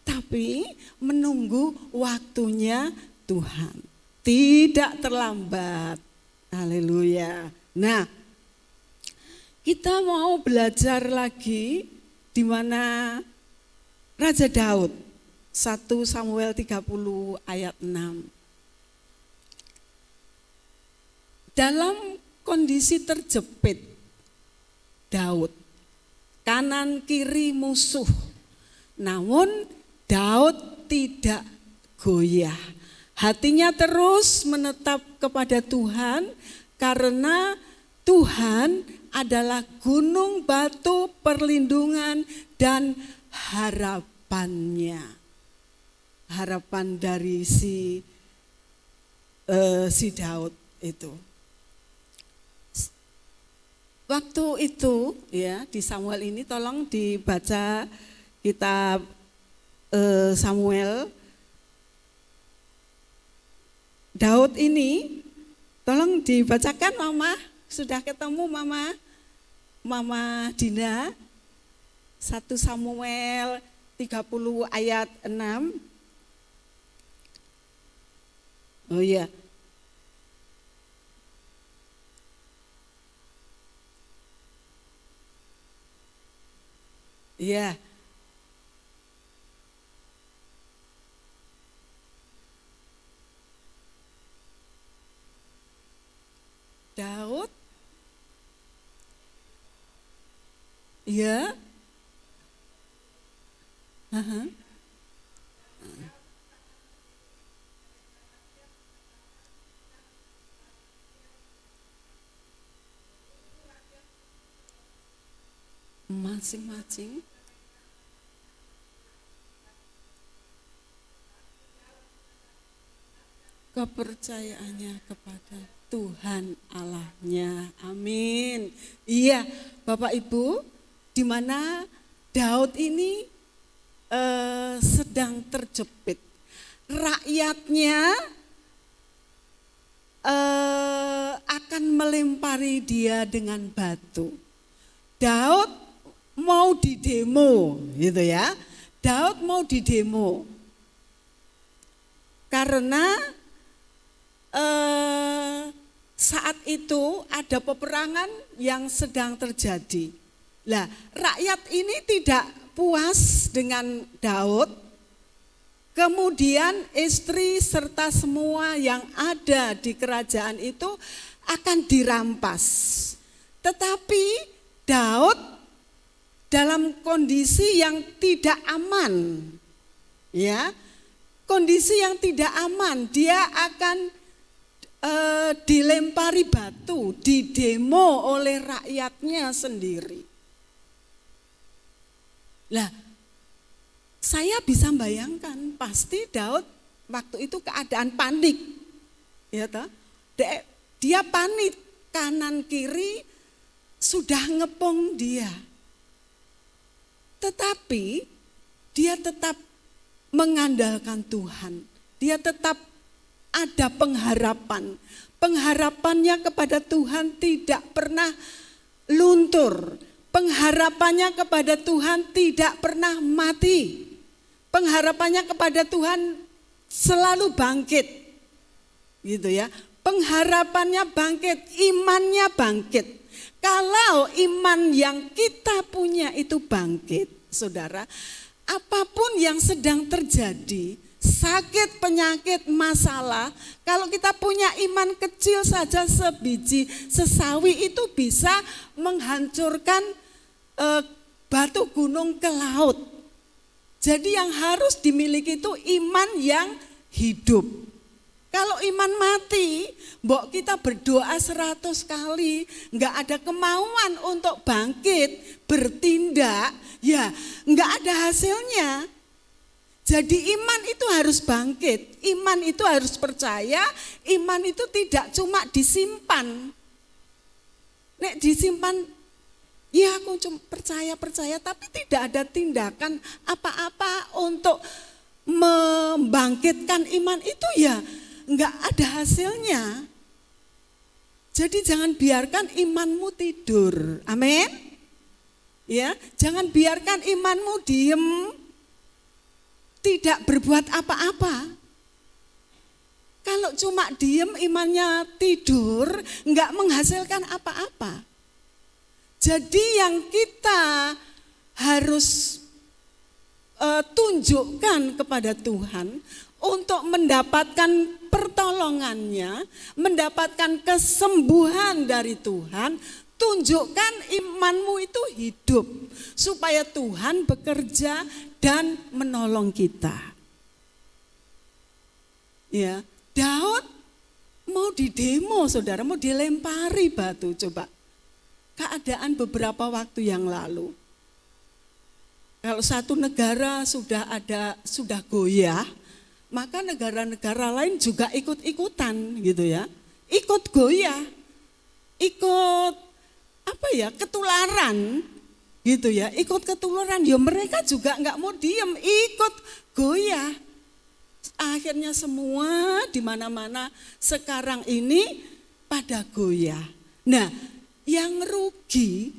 Tapi menunggu waktunya Tuhan. Tidak terlambat. Haleluya. Nah, kita mau belajar lagi di mana Raja Daud. 1 Samuel 30 ayat 6. Dalam kondisi terjepit Daud, kanan kiri musuh, namun Daud tidak goyah. Hatinya terus menetap kepada Tuhan karena Tuhan adalah gunung batu perlindungan dan harapannya. Harapan dari si Daud itu. Waktu itu ya di Samuel ini tolong dibaca kitab Samuel. Daud ini tolong dibacakan Mama, sudah ketemu Mama Dina. 1 Samuel 30 ayat 6. Oh iya. Iya. Daud. Iya. Masing-masing kepercayaannya kepada Tuhan Allahnya. Amin. Iya, Bapak Ibu, di mana Daud ini sedang terjepit. Rakyatnya akan melempari dia dengan batu. Daud mau didemo gitu ya. Daud mau didemo karena saat itu ada peperangan yang sedang terjadi. Lah, rakyat ini tidak puas dengan Daud. Kemudian istri serta semua yang ada di kerajaan itu akan dirampas. Tetapi Daud dalam kondisi yang tidak aman. Ya. Kondisi yang tidak aman, dia akan dilempari batu, didemo oleh rakyatnya sendiri. Lah, saya bisa bayangkan pasti Daud waktu itu keadaan panik. Ya toh? Dia panik, kanan kiri sudah ngepung dia. Tetapi dia tetap mengandalkan Tuhan. Dia tetap ada pengharapan. Pengharapannya kepada Tuhan tidak pernah luntur. Pengharapannya kepada Tuhan tidak pernah mati. Pengharapannya kepada Tuhan selalu bangkit. Gitu ya. Pengharapannya bangkit, imannya bangkit. Kalau iman yang kita punya itu bangkit, saudara, apapun yang sedang terjadi, sakit, penyakit, masalah, kalau kita punya iman kecil saja sebiji sesawi itu bisa menghancurkan batu gunung ke laut. Jadi yang harus dimiliki itu iman yang hidup. Kalau iman mati, mbok kita berdoa 100 kali, enggak ada kemauan untuk bangkit, bertindak, ya enggak ada hasilnya. Jadi iman itu harus bangkit, iman itu harus percaya, iman itu tidak cuma disimpan. Nek disimpan, ya aku cuma percaya, tapi tidak ada tindakan apa-apa untuk membangkitkan iman itu, ya enggak ada hasilnya. Jadi jangan biarkan imanmu tidur. Amin. Ya, jangan biarkan imanmu diem, tidak berbuat apa-apa. Kalau cuma diem imannya tidur, enggak menghasilkan apa-apa. Jadi yang kita harus tunjukkan kepada Tuhan untuk mendapatkan pertolongannya, mendapatkan kesembuhan dari Tuhan, tunjukkan imanmu itu hidup supaya Tuhan bekerja dan menolong kita. Ya, Daud mau didemo, saudara, mau dilempari batu. Coba keadaan beberapa waktu yang lalu. Kalau satu negara sudah goyah, maka negara-negara lain juga ikut-ikutan gitu ya. Ikut goyah. Ikut ketularan gitu ya. Ikut ketularan. Ya mereka juga enggak mau diem, ikut goyah. Akhirnya semua di mana-mana sekarang ini pada goyah. Nah, yang rugi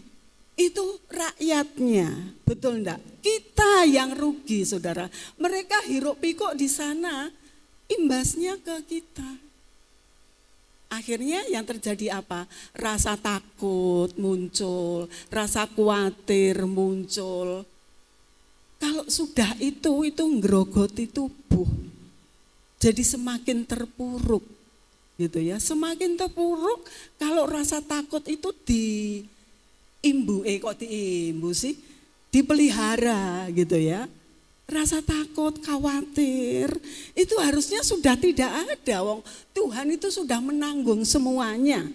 itu rakyatnya, betul enggak? Kita yang rugi, saudara. Mereka hiruk pikuk di sana, imbasnya ke kita. Akhirnya yang terjadi apa? Rasa takut muncul, rasa khawatir muncul. Kalau sudah itu ngerogoti tubuh. Jadi semakin terpuruk, gitu ya. Semakin terpuruk kalau rasa takut itu dipelihara gitu ya. Rasa takut, khawatir itu harusnya sudah tidak ada. Wong Tuhan itu sudah menanggung semuanya.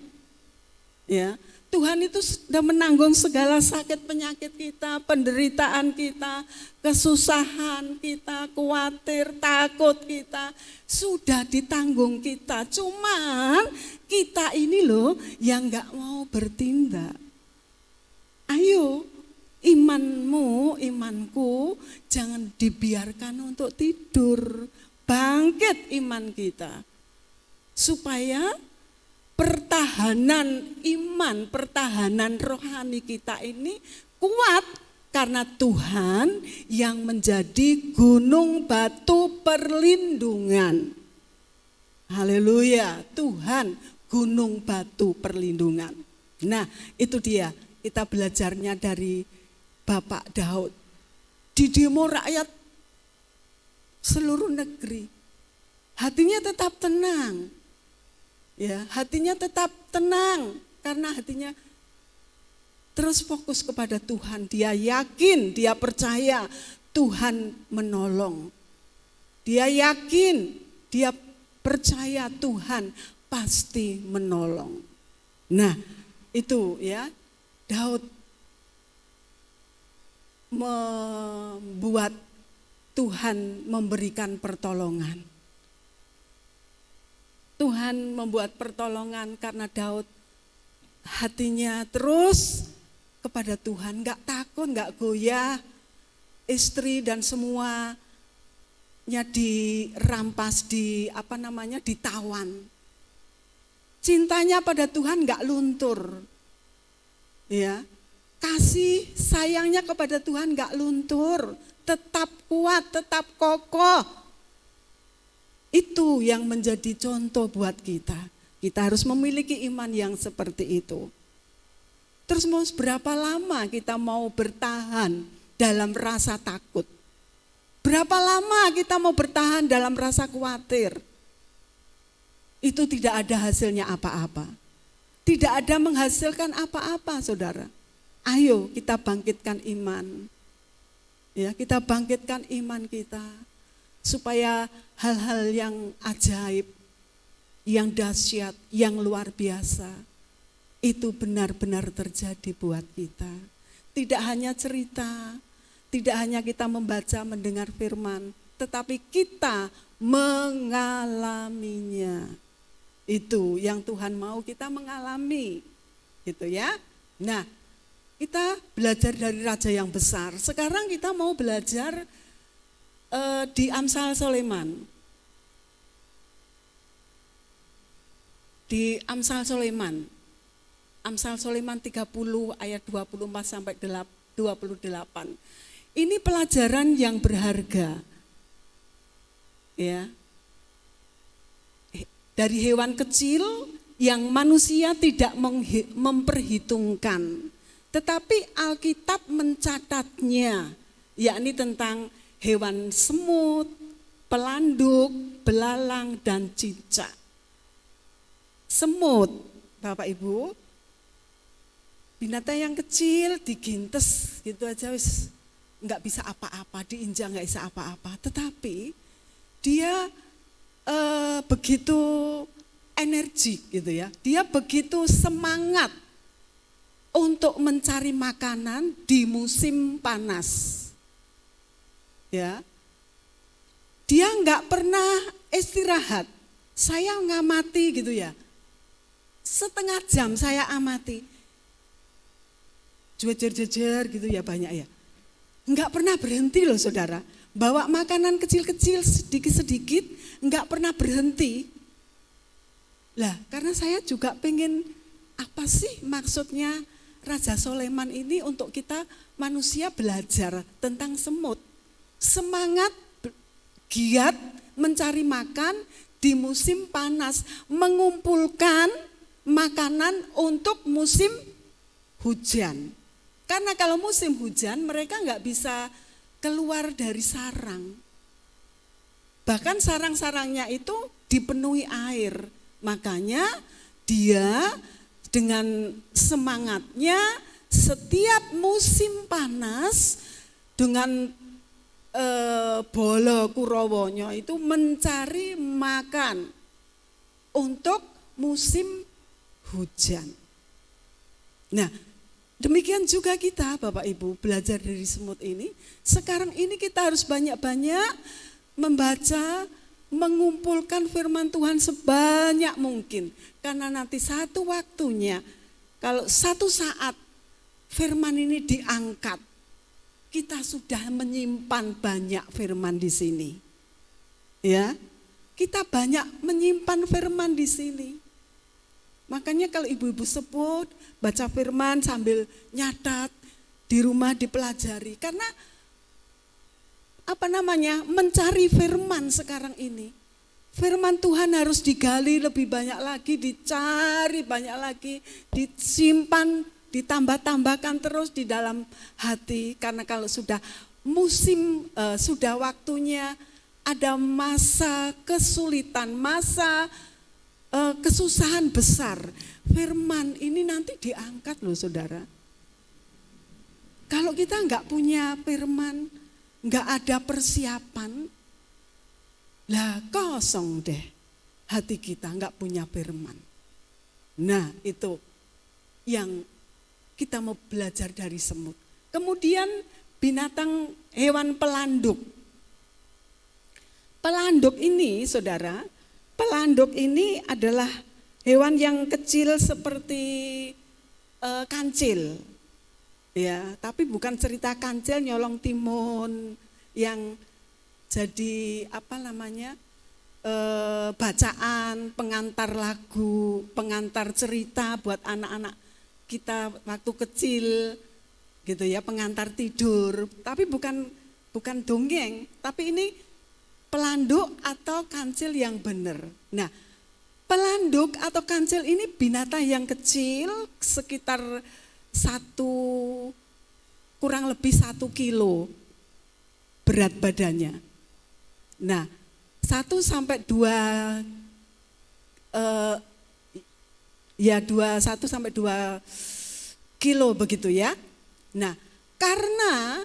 Ya, Tuhan itu sudah menanggung segala sakit penyakit kita, penderitaan kita, kesusahan kita, khawatir, takut kita sudah ditanggung kita. Cuman kita ini loh yang enggak mau bertindak. Ayo, imanmu, imanku jangan dibiarkan untuk tidur. Bangkit iman kita. Supaya pertahanan iman, pertahanan rohani kita ini kuat karena Tuhan yang menjadi gunung batu perlindungan. Haleluya, Tuhan gunung batu perlindungan. Nah, itu dia, kita belajarnya dari Bapak Daud. Di demo rakyat seluruh negeri, hatinya tetap tenang. Ya, hatinya tetap tenang karena hatinya terus fokus kepada Tuhan. Dia yakin, dia percaya Tuhan menolong. Dia yakin, dia percaya Tuhan pasti menolong. Nah, itu ya, Daud membuat Tuhan memberikan pertolongan. Tuhan membuat pertolongan karena Daud hatinya terus kepada Tuhan, gak takut, gak goyah. Istri dan semuanya dirampas, ditawan. Cintanya pada Tuhan gak luntur. Ya, kasih sayangnya kepada Tuhan gak luntur, tetap kuat, tetap kokoh. Itu yang menjadi contoh buat kita. Kita harus memiliki iman yang seperti itu. Terus mau berapa lama kita mau bertahan dalam rasa takut? Berapa lama kita mau bertahan dalam rasa khawatir? Itu tidak ada hasilnya apa-apa. Tidak ada menghasilkan apa-apa, saudara. Ayo kita bangkitkan iman. Ya, kita bangkitkan iman kita. Supaya hal-hal yang ajaib, yang dahsyat, yang luar biasa, itu benar-benar terjadi buat kita. Tidak hanya cerita, tidak hanya kita membaca, mendengar firman, tetapi kita mengalaminya. Itu yang Tuhan mau kita mengalami, gitu ya. Nah, kita belajar dari raja yang besar. Sekarang kita mau belajar di Amsal Sulaiman. Di Amsal Sulaiman. Amsal Sulaiman 30 ayat 24 sampai 28. Ini pelajaran yang berharga. Ya. Dari hewan kecil yang manusia tidak memperhitungkan. Tetapi Alkitab mencatatnya, yakni tentang hewan semut, pelanduk, belalang, dan cicak. Semut, Bapak Ibu, binatang yang kecil digintes gitu aja wis nggak bisa apa-apa, diinjak nggak bisa apa-apa. Tetapi dia begitu energik gitu ya, dia begitu semangat untuk mencari makanan di musim panas. Ya, dia nggak pernah istirahat. Saya ngamati gitu ya, setengah jam saya amati, jejer-jejer gitu ya banyak ya. Nggak pernah berhenti loh saudara, bawa makanan kecil-kecil sedikit-sedikit, nggak pernah berhenti. Lah karena saya juga pengen apa sih maksudnya Raja Sulaiman ini untuk kita manusia belajar tentang semut. Semangat, giat mencari makan di musim panas, mengumpulkan makanan untuk musim hujan. Karena kalau musim hujan mereka nggak bisa keluar dari sarang. Bahkan sarang-sarangnya itu dipenuhi air. Makanya dia dengan semangatnya setiap musim panas dengan Bala Kurawanya itu mencari makan untuk musim hujan. Nah, demikian juga kita Bapak Ibu belajar dari semut ini. Sekarang ini kita harus banyak-banyak membaca, mengumpulkan firman Tuhan sebanyak mungkin. Karena nanti satu waktunya, kalau satu saat firman ini diangkat, kita sudah menyimpan banyak firman di sini. Ya, kita banyak menyimpan firman di sini. Makanya kalau ibu-ibu sebut, baca firman sambil nyatat, di rumah dipelajari. Karena mencari firman sekarang ini. Firman Tuhan harus digali lebih banyak lagi, dicari banyak lagi, disimpan, ditambah-tambahkan terus di dalam hati. Karena kalau sudah sudah waktunya, ada masa kesulitan, masa kesusahan besar, firman ini nanti diangkat loh saudara. Kalau kita nggak punya firman, nggak ada persiapan, lah kosong deh hati kita, nggak punya firman. Nah itu yang kita mau belajar dari semut. Kemudian binatang hewan pelanduk. Pelanduk ini saudara, pelanduk ini adalah hewan yang kecil seperti kancil. Ya, tapi bukan cerita kancil nyolong timun yang jadi bacaan, pengantar lagu, pengantar cerita buat anak-anak kita waktu kecil gitu ya, pengantar tidur. Tapi bukan dongeng, tapi ini pelanduk atau kancil yang benar. Nah, pelanduk atau kancil ini binatang yang kecil, sekitar kurang lebih 1 kilo berat badannya. Nah, 1 sampai 2 kilo begitu ya. Nah, karena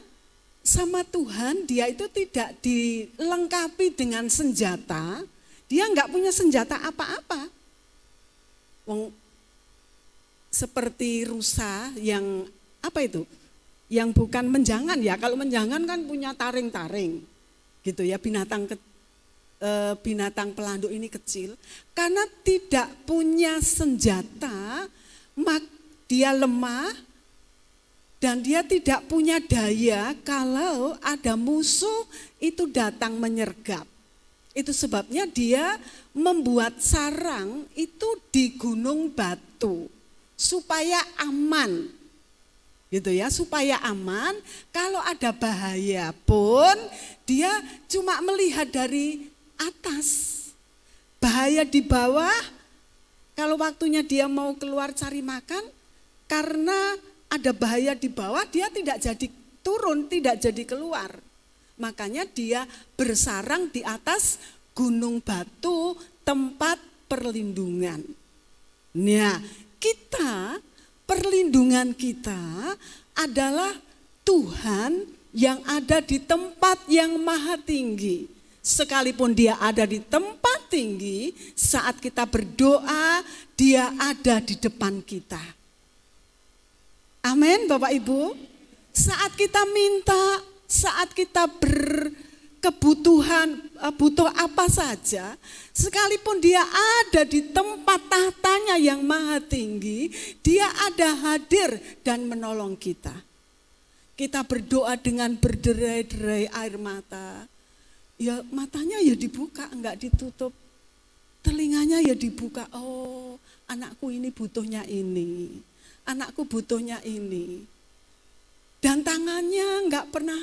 sama Tuhan dia itu tidak dilengkapi dengan senjata, dia enggak punya senjata apa-apa. Seperti rusa yang yang bukan menjangan ya. Kalau menjangan kan punya taring-taring gitu ya. Binatang pelanduk ini kecil karena tidak punya senjata, dia lemah dan dia tidak punya daya kalau ada musuh itu datang menyergap. Itu sebabnya dia membuat sarang itu di gunung batu supaya aman. Gitu ya, supaya aman, kalau ada bahaya pun dia cuma melihat dari atas. Bahaya di bawah, kalau waktunya dia mau keluar cari makan, karena ada bahaya di bawah, dia tidak jadi turun, tidak jadi keluar. Makanya dia bersarang di atas gunung batu, tempat perlindungan. Nah, perlindungan kita adalah Tuhan yang ada di tempat yang maha tinggi. Sekalipun dia ada di tempat tinggi, saat kita berdoa, dia ada di depan kita. Amin Bapak Ibu. Saat kita minta, saat kita berkebutuhan, butuh apa saja, sekalipun dia ada di tempat tahtanya yang maha tinggi, dia ada hadir dan menolong kita. Kita berdoa dengan berderai-derai air mata. Ya matanya ya dibuka, enggak ditutup. Telinganya ya dibuka, oh anakku ini butuhnya ini. Anakku butuhnya ini. Dan tangannya enggak pernah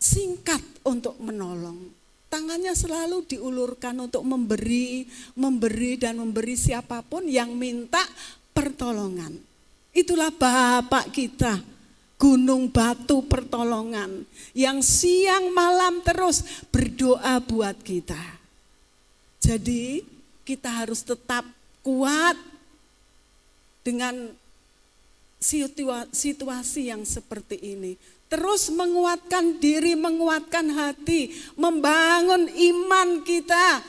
singkat untuk menolong. Tangannya selalu diulurkan untuk memberi siapapun yang minta pertolongan. Itulah Bapak kita, gunung batu pertolongan, yang siang malam terus berdoa buat kita. Jadi kita harus tetap kuat dengan situasi yang seperti ini. Terus menguatkan diri, menguatkan hati, membangun iman kita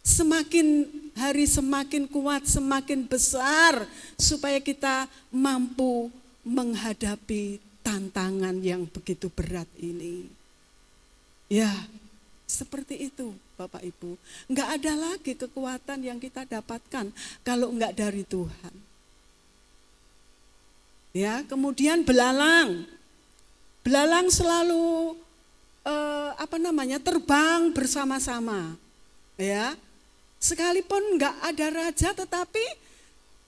semakin hari semakin kuat, semakin besar, supaya kita mampu menghadapi tantangan yang begitu berat ini. Ya, seperti itu Bapak Ibu. Enggak ada lagi kekuatan yang kita dapatkan kalau enggak dari Tuhan. Ya, kemudian belalang. Belalang selalu terbang bersama-sama. Ya. Sekalipun enggak ada raja, tetapi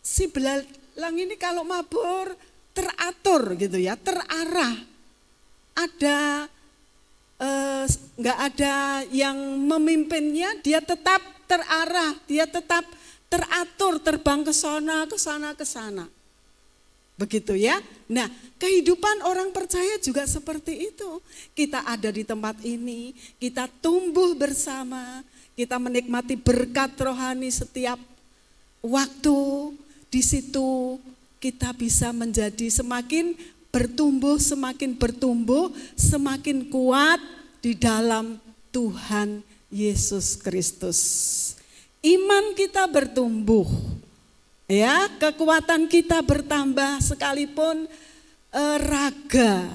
si belalang ini kalau mabur teratur gitu ya, terarah. Ada nggak ada yang memimpinnya, dia tetap terarah, dia tetap teratur, terbang ke sana, ke sana, ke sana. Begitu ya. Nah, kehidupan orang percaya juga seperti itu. Kita ada di tempat ini, kita tumbuh bersama, kita menikmati berkat rohani setiap waktu. Di situ kita bisa menjadi semakin bertumbuh, semakin kuat di dalam Tuhan Yesus Kristus. Iman kita bertumbuh. Ya, kekuatan kita bertambah sekalipun raga.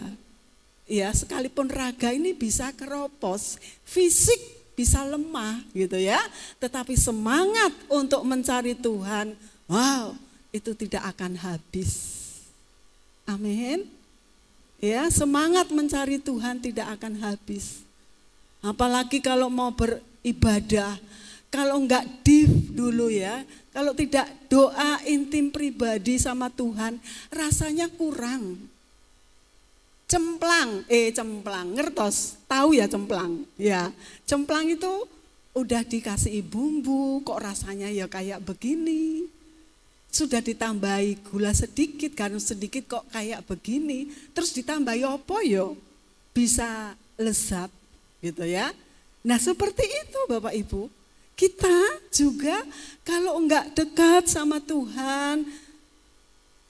Ya, sekalipun raga ini bisa keropos, fisik bisa lemah gitu ya. Tetapi semangat untuk mencari Tuhan, wow, itu tidak akan habis. Amin. Ya, semangat mencari Tuhan tidak akan habis. Apalagi kalau mau beribadah, kalau enggak deep dulu ya, kalau tidak doa intim pribadi sama Tuhan, rasanya kurang. Cemplang, ngertos, tahu ya cemplang? Ya, cemplang itu udah dikasih bumbu, kok rasanya ya kayak begini. Sudah ditambahi gula sedikit, garam sedikit kok kayak begini. Terus ditambahi apa yo? Bisa lezat gitu ya. Nah seperti itu Bapak Ibu. Kita juga kalau enggak dekat sama Tuhan,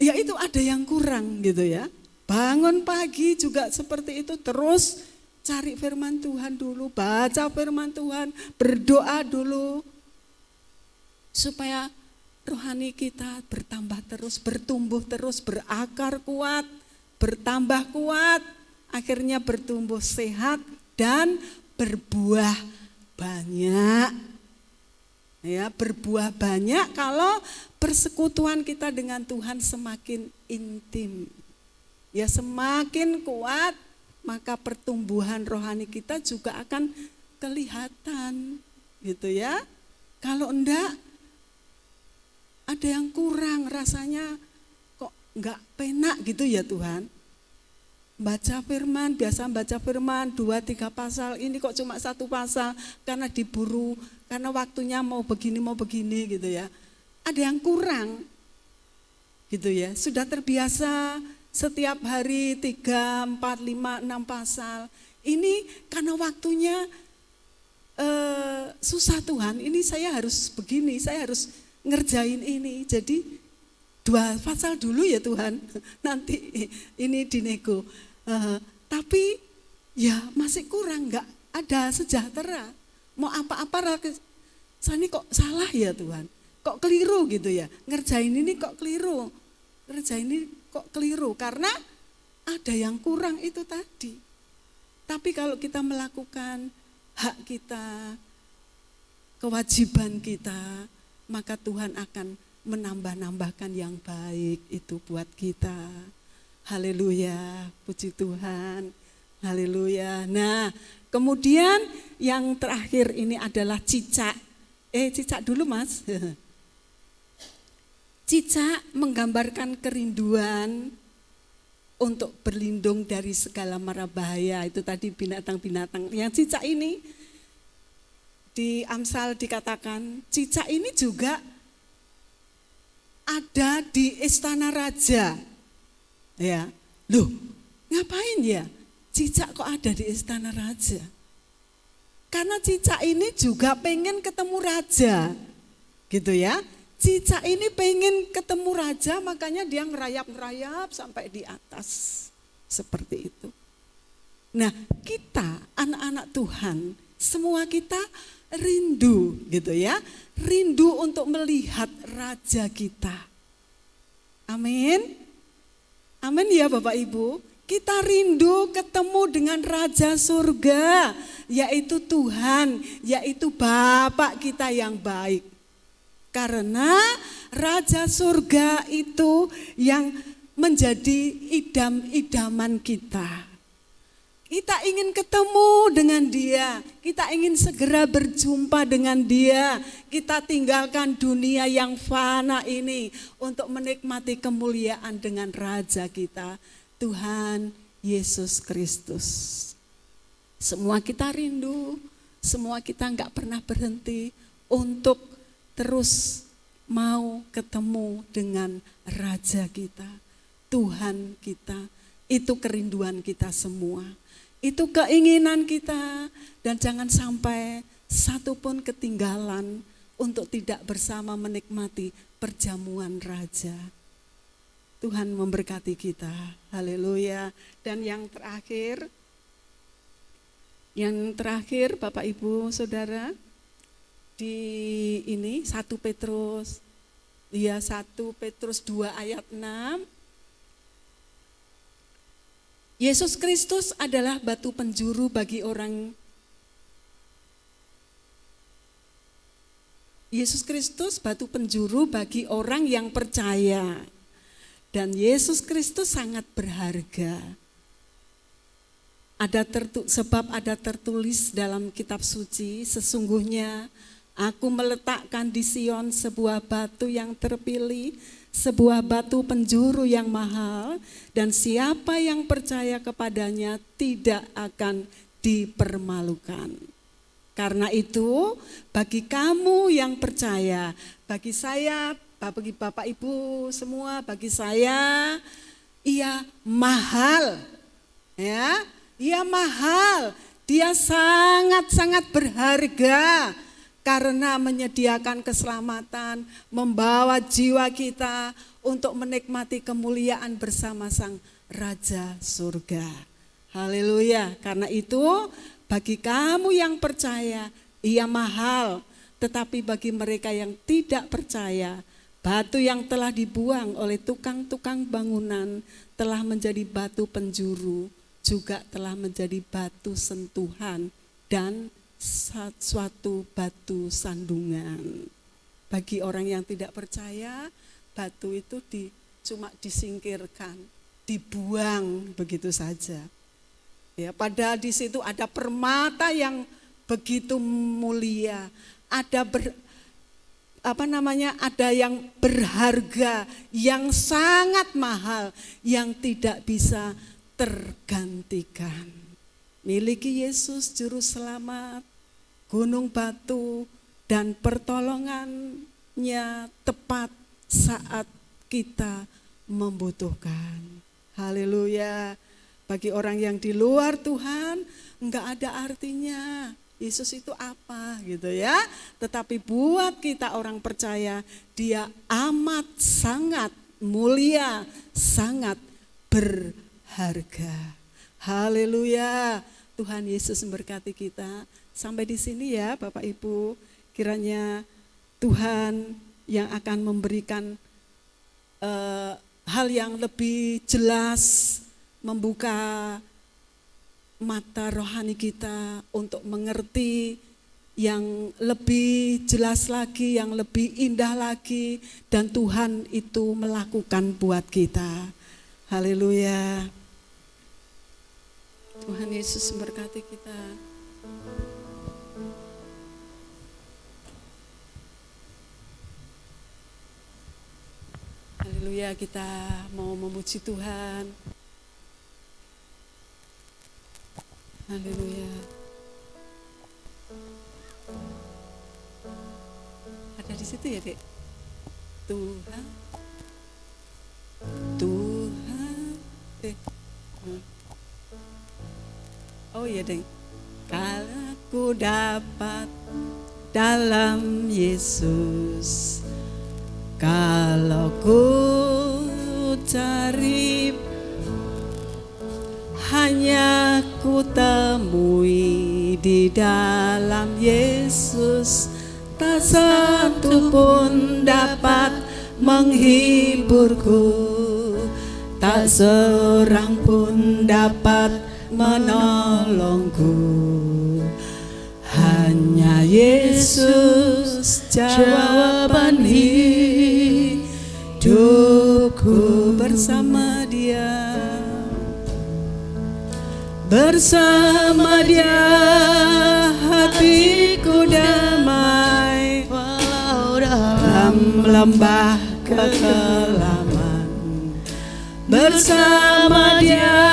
ya itu ada yang kurang gitu ya. Bangun pagi juga seperti itu, terus cari firman Tuhan dulu, baca firman Tuhan, berdoa dulu. Supaya rohani kita bertambah terus, bertumbuh terus, berakar kuat, bertambah kuat, akhirnya bertumbuh sehat dan berbuah banyak. Ya, berbuah banyak kalau persekutuan kita dengan Tuhan semakin intim. Ya, semakin kuat, maka pertumbuhan rohani kita juga akan kelihatan. Gitu ya. Kalau enggak, ada yang kurang, rasanya kok enggak penak gitu ya Tuhan. Baca firman, biasa baca firman 2-3 pasal, ini kok cuma 1 pasal karena diburu, karena waktunya mau begini gitu ya. Ada yang kurang gitu ya, sudah terbiasa setiap hari 3, 4, 5, 6 pasal. Ini karena waktunya susah Tuhan, ini saya harus begini, saya harus ngerjain ini, jadi 2 pasal dulu ya Tuhan, nanti ini dinego. Tapi ya masih kurang, nggak ada sejahtera. Mau apa-apa rasanya kok salah ya Tuhan, kok keliru gitu ya. Ngerjain ini kok keliru, ngerjain ini kok keliru karena ada yang kurang itu tadi. Tapi kalau kita melakukan hak kita, kewajiban kita, maka Tuhan akan menambah-nambahkan yang baik itu buat kita. Haleluya, puji Tuhan, haleluya. Nah, kemudian yang terakhir ini adalah cicak. Cicak dulu Mas. Cicak menggambarkan kerinduan untuk berlindung dari segala mara bahaya. Itu tadi binatang-binatang. Yang cicak ini di Amsal dikatakan, cicak ini juga ada di istana raja. Ya, loh, ngapain ya? Cicak kok ada di istana raja? Karena cicak ini juga pengen ketemu raja, gitu ya. Cicak ini pengen ketemu raja, makanya dia ngerayap-ngerayap sampai di atas, seperti itu. Nah, kita anak-anak Tuhan, semua kita rindu, gitu ya. Rindu untuk melihat raja kita. Amin. Amin ya Bapak Ibu, kita rindu ketemu dengan Raja Surga, yaitu Tuhan, yaitu Bapak kita yang baik. Karena Raja Surga itu yang menjadi idam-idaman kita. Kita ingin ketemu dengan Dia, kita ingin segera berjumpa dengan Dia. Kita tinggalkan dunia yang fana ini untuk menikmati kemuliaan dengan Raja kita, Tuhan Yesus Kristus. Semua kita rindu, semua kita enggak pernah berhenti untuk terus mau ketemu dengan Raja kita, Tuhan kita. Itu kerinduan kita semua. Itu keinginan kita, dan jangan sampai satu pun ketinggalan untuk tidak bersama menikmati perjamuan Raja. Tuhan memberkati kita, haleluya. Dan yang terakhir Bapak Ibu Saudara, di ini 1 Petrus 2 ayat 6. Yesus Kristus adalah batu penjuru bagi orang. Yesus Kristus batu penjuru bagi orang yang percaya. Dan Yesus Kristus sangat berharga. Sebab ada tertulis dalam kitab suci, sesungguhnya aku meletakkan di Sion sebuah batu yang terpilih, sebuah batu penjuru yang mahal, dan siapa yang percaya kepadanya tidak akan dipermalukan. Karena itu, bagi kamu yang percaya, bagi saya, bagi Bapak Ibu semua, bagi saya, ia mahal. Ya, ia mahal. Dia sangat-sangat berharga. Karena menyediakan keselamatan, membawa jiwa kita untuk menikmati kemuliaan bersama Sang Raja Surga. Haleluya. Karena itu bagi kamu yang percaya, ia mahal. Tetapi bagi mereka yang tidak percaya, batu yang telah dibuang oleh tukang-tukang bangunan telah menjadi batu penjuru, juga telah menjadi batu sentuhan dan suatu batu sandungan. Bagi orang yang tidak percaya, batu itu cuma disingkirkan, dibuang begitu saja. Ya, padahal di situ ada permata yang begitu mulia, ada ada yang berharga, yang sangat mahal, yang tidak bisa tergantikan. Miliki Yesus Juru Selamat, gunung batu, dan pertolongannya tepat saat kita membutuhkan. Haleluya. Bagi orang yang di luar Tuhan, enggak ada artinya. Yesus itu apa gitu ya. Tetapi buat kita orang percaya, Dia amat sangat mulia, sangat berharga. Haleluya. Tuhan Yesus memberkati kita. Sampai di sini ya Bapak Ibu, kiranya Tuhan yang akan memberikan hal yang lebih jelas, membuka mata rohani kita untuk mengerti yang lebih jelas lagi, yang lebih indah lagi, dan Tuhan itu melakukan buat kita. Haleluya. Tuhan Yesus memberkati kita. Haleluya, kita mau memuji Tuhan. Haleluya. Ada di situ ya, Dek? Tuhan. Oh iya, Dek. Kalau ku dapat dalam Yesus, kalau ku cari, hanya ku temui di dalam Yesus, tak satu pun dapat menghiburku, tak seorang pun dapat menolongku. Hanya Yesus jawaban hidupku, bersama Dia Bersama Dia hatiku damai, walau dalam dalam lembah kekelaman. Bersama Dia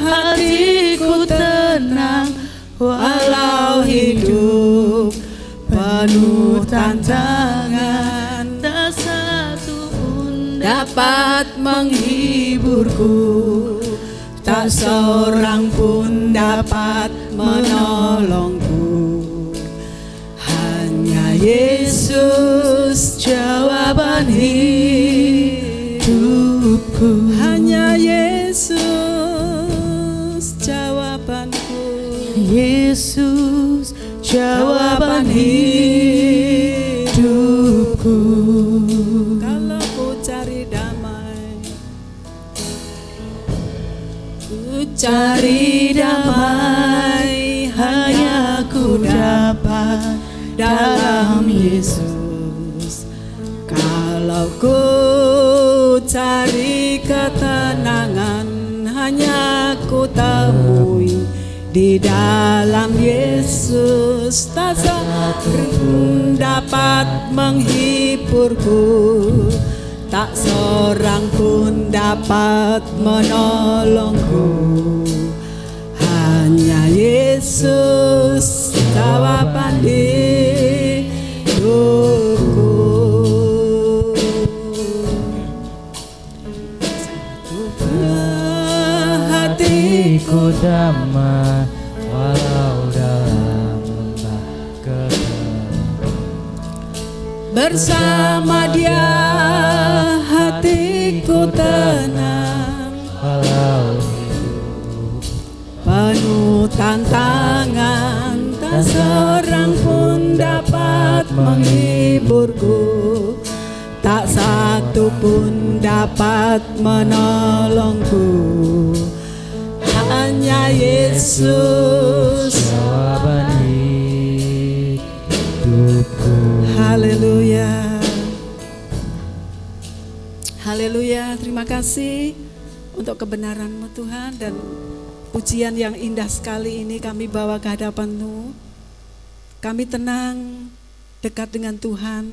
hatiku tenang, walau hidup penuh tantangan. tak satu pun Dapat menghiburku, tak seorang pun dapat menolongku. Hanya Yesus jawaban hidupku. Hanya Yesus jawabanku. Yesus Jawaban hidupku. Kalau ku cari damai, ku cari damai, hanya ku dapat dalam Yesus. Kalau ku cari ketenangan, hanya ku temui di dalam Yesus. Tak seorang dapat menghiburku, tak seorang pun dapat menolongku. Hanya Yesus jawaban hidupku. Hatiku damai walau dalam lembah kekelaman. Bersama Dia hatiku tenang, Walau penuh tantangan. Tak seorang pun dapat menghiburku, tak satu pun dapat menolongku. Hanya Yesus. jawaban hidupku. Haleluya. Haleluya. Terima kasih untuk kebenaran-Mu Tuhan, dan pujian yang indah sekali ini kami bawa ke hadapan-Mu. Kami tenang dekat dengan Tuhan.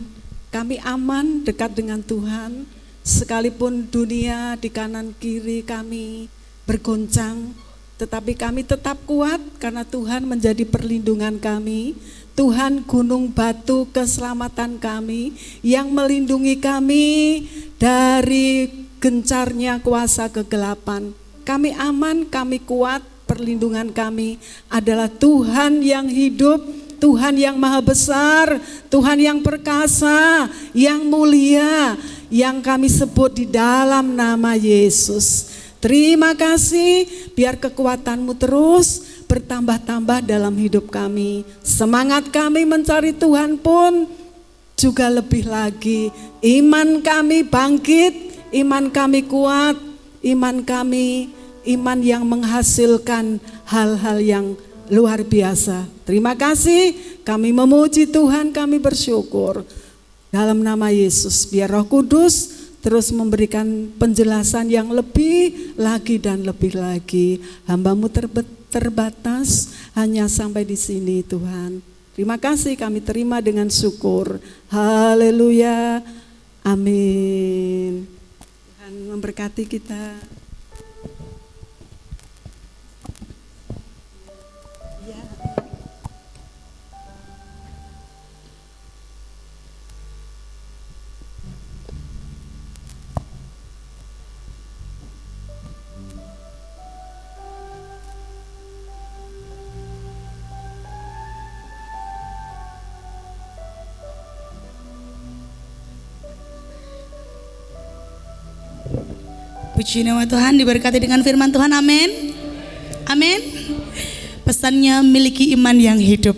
Kami aman dekat dengan Tuhan. Sekalipun dunia di kanan kiri kami bergoncang, tetapi kami tetap kuat karena Tuhan menjadi perlindungan kami. Tuhan gunung batu keselamatan kami yang melindungi kami dari gencarnya kuasa kegelapan. Kami aman, kami kuat, perlindungan kami adalah Tuhan yang hidup, Tuhan yang maha besar, Tuhan yang perkasa, yang mulia, yang kami sebut di dalam nama Yesus. Terima kasih, biar kekuatan-Mu terus bertambah-tambah dalam hidup kami. Semangat kami mencari Tuhan pun juga lebih lagi. Iman kami bangkit, iman kami kuat, iman kami iman yang menghasilkan hal-hal yang luar biasa. Terima kasih, kami memuji Tuhan, kami bersyukur. Dalam nama Yesus, biar Roh Kudus terus memberikan penjelasan yang lebih lagi dan lebih lagi. Hamba-Mu terbatas, hanya sampai di sini Tuhan. Terima kasih, kami terima dengan syukur. Haleluya, amin. Tuhan memberkati kita. Puji nama Tuhan, diberkati dengan firman Tuhan, amin. Amin. Pesannya miliki iman yang hidup.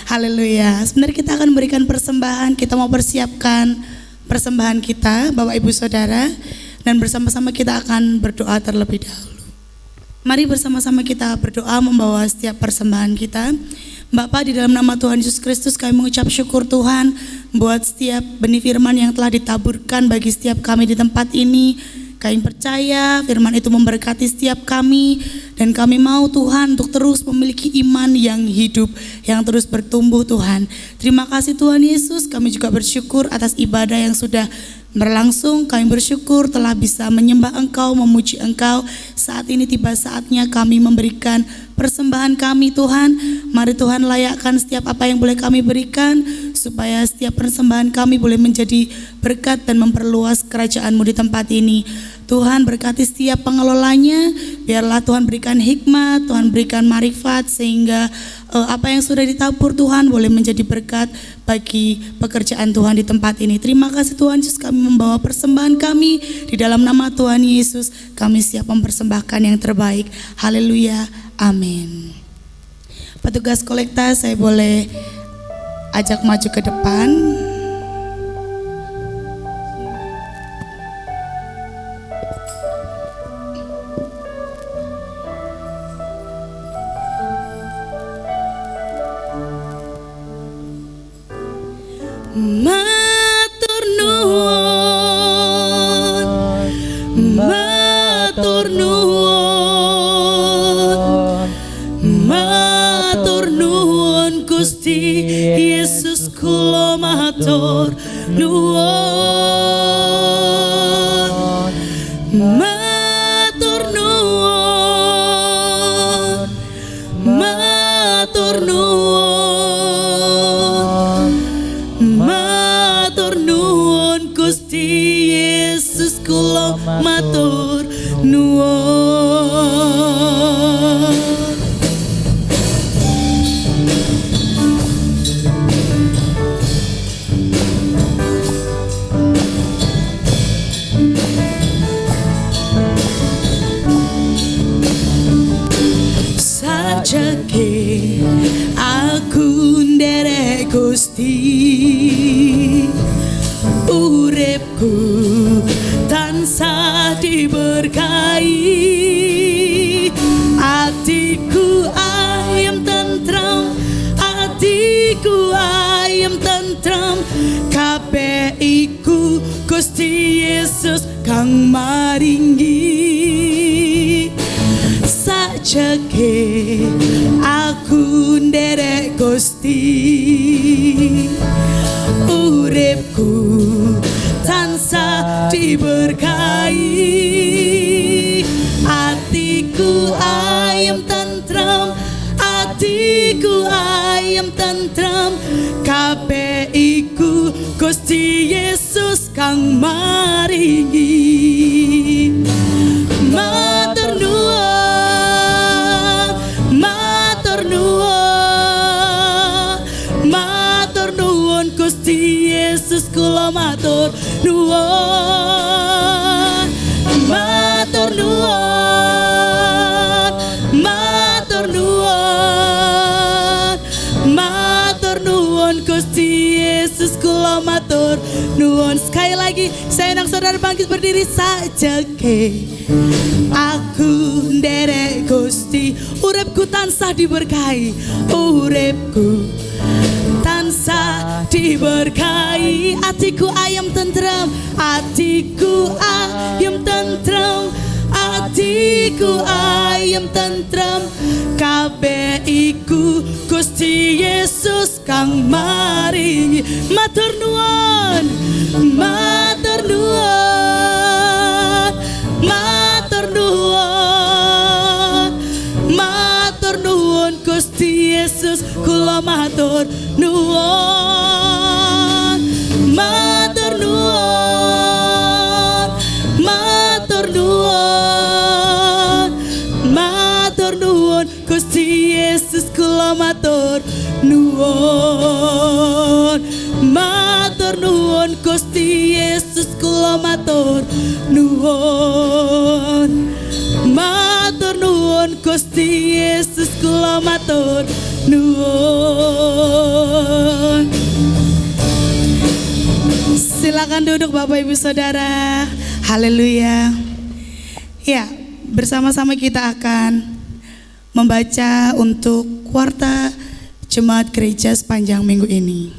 Haleluya. Sebenarnya kita akan berikan persembahan, kita mau persiapkan persembahan kita Bapak Ibu Saudara, dan bersama-sama kita akan berdoa terlebih dahulu. Mari bersama-sama kita berdoa membawa setiap persembahan kita. Bapa, di dalam nama Tuhan Yesus Kristus kami mengucap syukur Tuhan buat setiap benih firman yang telah ditaburkan bagi setiap kami di tempat ini. Kami percaya firman itu memberkati setiap kami, dan kami mau Tuhan untuk terus memiliki iman yang hidup, yang terus bertumbuh Tuhan. Terima kasih Tuhan Yesus, kami juga bersyukur atas ibadah yang sudah berlangsung. Kami bersyukur telah bisa menyembah Engkau, memuji Engkau. Saat ini tiba saatnya kami memberikan persembahan kami Tuhan. Mari Tuhan layakkan setiap apa yang boleh kami berikan, supaya setiap persembahan kami boleh menjadi berkat dan memperluas kerajaan-Mu di tempat ini. Tuhan berkati setiap pengelolanya, biarlah Tuhan berikan hikmat, Tuhan berikan marifat, sehingga apa yang sudah ditabur Tuhan boleh menjadi berkat bagi pekerjaan Tuhan di tempat ini. Terima kasih Tuhan Yesus, kami membawa persembahan kami di dalam nama Tuhan Yesus. Kami siap mempersembahkan yang terbaik. Haleluya, amin. Petugas kolekta saya boleh ajak maju ke depan. Matur nuwun, matur nuwun, matur nuwun Gusti Yesus, kula matur nuwun, matur nuwun, matur nuwun. Matur nuwun Gusti Yesus, kula matur nuwun. Sajake aku nderek Gusti, uripku tansah diberkahi, atiku ayem tentrem, atiku ayem tentrem, kabeh iku Gusti Yesus kang maringi. Sajake aku nderek Gusti, uripku tansah diberkahi, atiku ayem tentrem, atiku ayem tentrem, kabeh iku Gusti Yesus kang maringi. Matur nuwun, matur nuwun, matur nuwun Gusti Yesus, kula matur nuwun, matur nuwun, matur nuwun, matur nuwun Gusti Yesus, kula matur nuwun. Sekali lagi saya undang saudara bangkit berdiri. Sajake aku nderek Gusti, uripku tansah diberkahi, uripku tansah diberkahi, atiku ayem tentrem, atiku ayem tentrem, atiku ayem tentrem, kabeh iku Gusti Yesus kang maringi. Matur nuwun, matur nuwun, matur nuwun, matur nuwun Gusti Yesus, kula matur nuwun, matur nuwun, matur nuwun, matur nuwun Gusti Yesus, kula matur nuwun, matur nuwun Gusti Yesus, kula matur nuwun, matur nuwun Gusti Yesus, kula matur nuwun. Silakan duduk Bapak Ibu Saudara. Haleluya. Ya, bersama-sama kita akan membaca untuk kuarta Jemaat Gereja sepanjang minggu ini.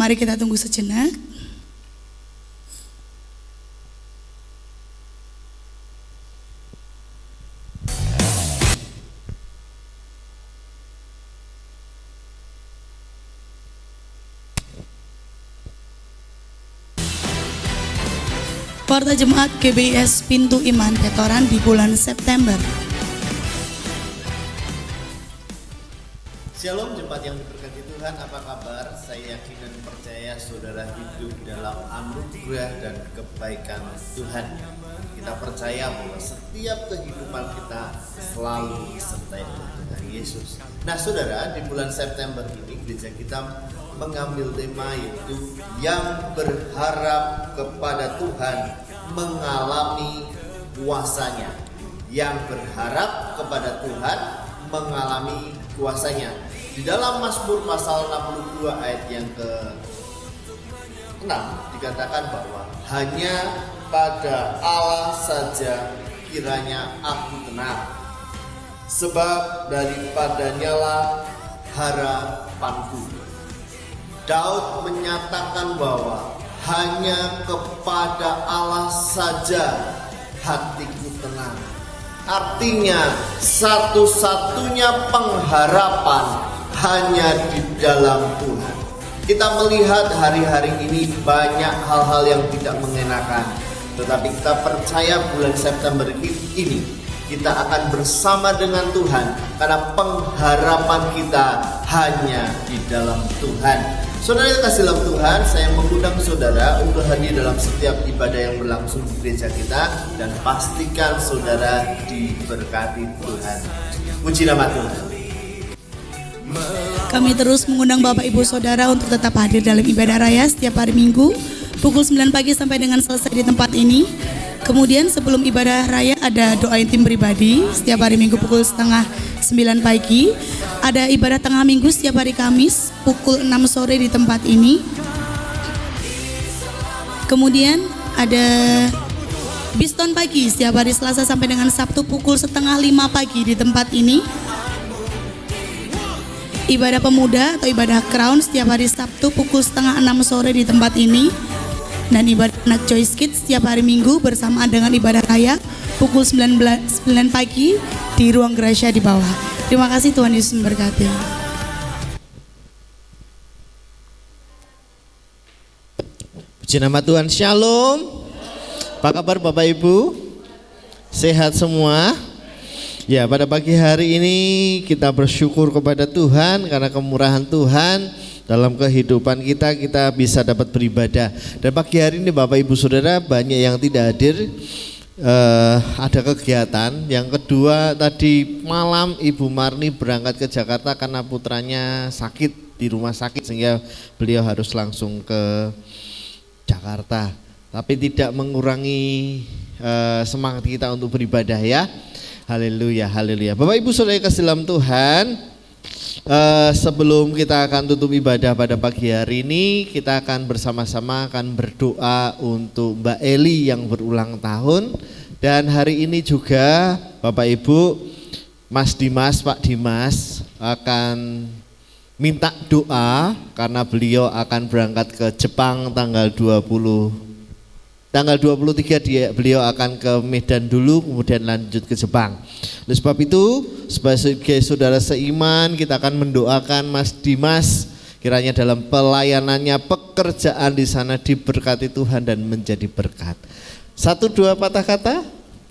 Mari kita tunggu sejenak. Porta Jemaat GBIS Pintu Iman Petoran di bulan September. Shalom jemaat yang diberkati Tuhan, apa kabar? Saya yakin dan percaya saudara hidup dalam anugerah dan kebaikan Tuhan. Kita percaya bahwa setiap kehidupan kita selalu disertai oleh Tuhan Yesus. Nah saudara, di bulan September ini gereja kita mengambil tema yaitu yang berharap kepada Tuhan mengalami kuasanya. Yang berharap kepada Tuhan mengalami kuasanya. Di dalam Mazmur pasal 62 ayat yang ke-6 dikatakan bahwa hanya pada Allah saja kiranya aku tenang, sebab daripadanya lah harapanku. Daud menyatakan bahwa hanya kepada Allah saja hatiku tenang. Artinya satu-satunya pengharapan hanya di dalam Tuhan. Kita melihat hari-hari ini banyak hal-hal yang tidak mengenakan, tetapi kita percaya bulan September ini kita akan bersama dengan Tuhan karena pengharapan kita hanya di dalam Tuhan. Saudara yang kasih dalam Tuhan, saya mengundang saudara untuk hadir dalam setiap ibadah yang berlangsung di gereja kita dan pastikan saudara diberkati Tuhan. Puji nama Tuhan. Kami terus mengundang Bapak Ibu Saudara untuk tetap hadir dalam ibadah raya setiap hari Minggu pukul 9 pagi sampai dengan selesai di tempat ini. Kemudian sebelum ibadah raya ada doa intim pribadi setiap hari Minggu pukul setengah 9 pagi. Ada ibadah tengah minggu setiap hari Kamis pukul 6 sore di tempat ini. Kemudian ada Biston pagi setiap hari Selasa sampai dengan Sabtu pukul setengah 5 pagi di tempat ini. Ibadah pemuda atau ibadah crown setiap hari Sabtu pukul setengah 6 sore di tempat ini. Dan ibadah anak Choice Kids setiap hari Minggu bersamaan dengan ibadah raya pukul 9 pagi di ruang Gracia di bawah. Terima kasih, Tuhan Yesus memberkati. Puji nama Tuhan, Shalom. Apa kabar Bapak Ibu? Sehat semua? Ya, pada pagi hari ini kita bersyukur kepada Tuhan karena kemurahan Tuhan dalam kehidupan kita bisa dapat beribadah. Dan pagi hari ini Bapak Ibu Saudara banyak yang tidak hadir, ada kegiatan. Yang kedua tadi malam Ibu Marni berangkat ke Jakarta karena putranya sakit di rumah sakit sehingga beliau harus langsung ke Jakarta. Tapi tidak mengurangi semangat kita untuk beribadah ya. Haleluya, haleluya. Bapak Ibu Saudara kasih dalam Tuhan, sebelum kita akan tutup ibadah pada pagi hari ini, kita akan bersama-sama akan berdoa untuk Mbak Eli yang berulang tahun. Dan hari ini juga Bapak Ibu, Mas Dimas, Pak Dimas akan minta doa karena beliau akan berangkat ke Jepang tanggal 23 beliau akan ke Medan dulu, kemudian lanjut ke Jepang. Oleh sebab itu, sebagai saudara seiman, kita akan mendoakan Mas Dimas kiranya dalam pelayanannya, pekerjaan di sana diberkati Tuhan dan menjadi berkat. 1-2 patah kata.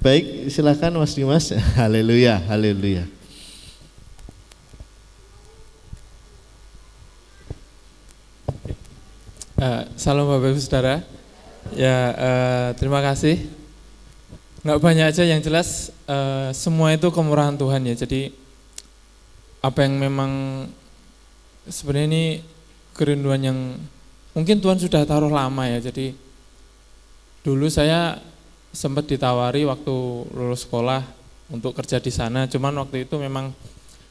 Baik, silakan Mas Dimas. Haleluya, haleluya. Salam Bapak Ibu Saudara. Ya, terima kasih. Nggak banyak aja, yang jelas semua itu kemurahan Tuhan ya. Jadi apa yang memang sebenarnya ini kerinduan yang mungkin Tuhan sudah taruh lama ya. Jadi dulu saya sempat ditawari waktu lulus sekolah untuk kerja di sana. Cuman waktu itu memang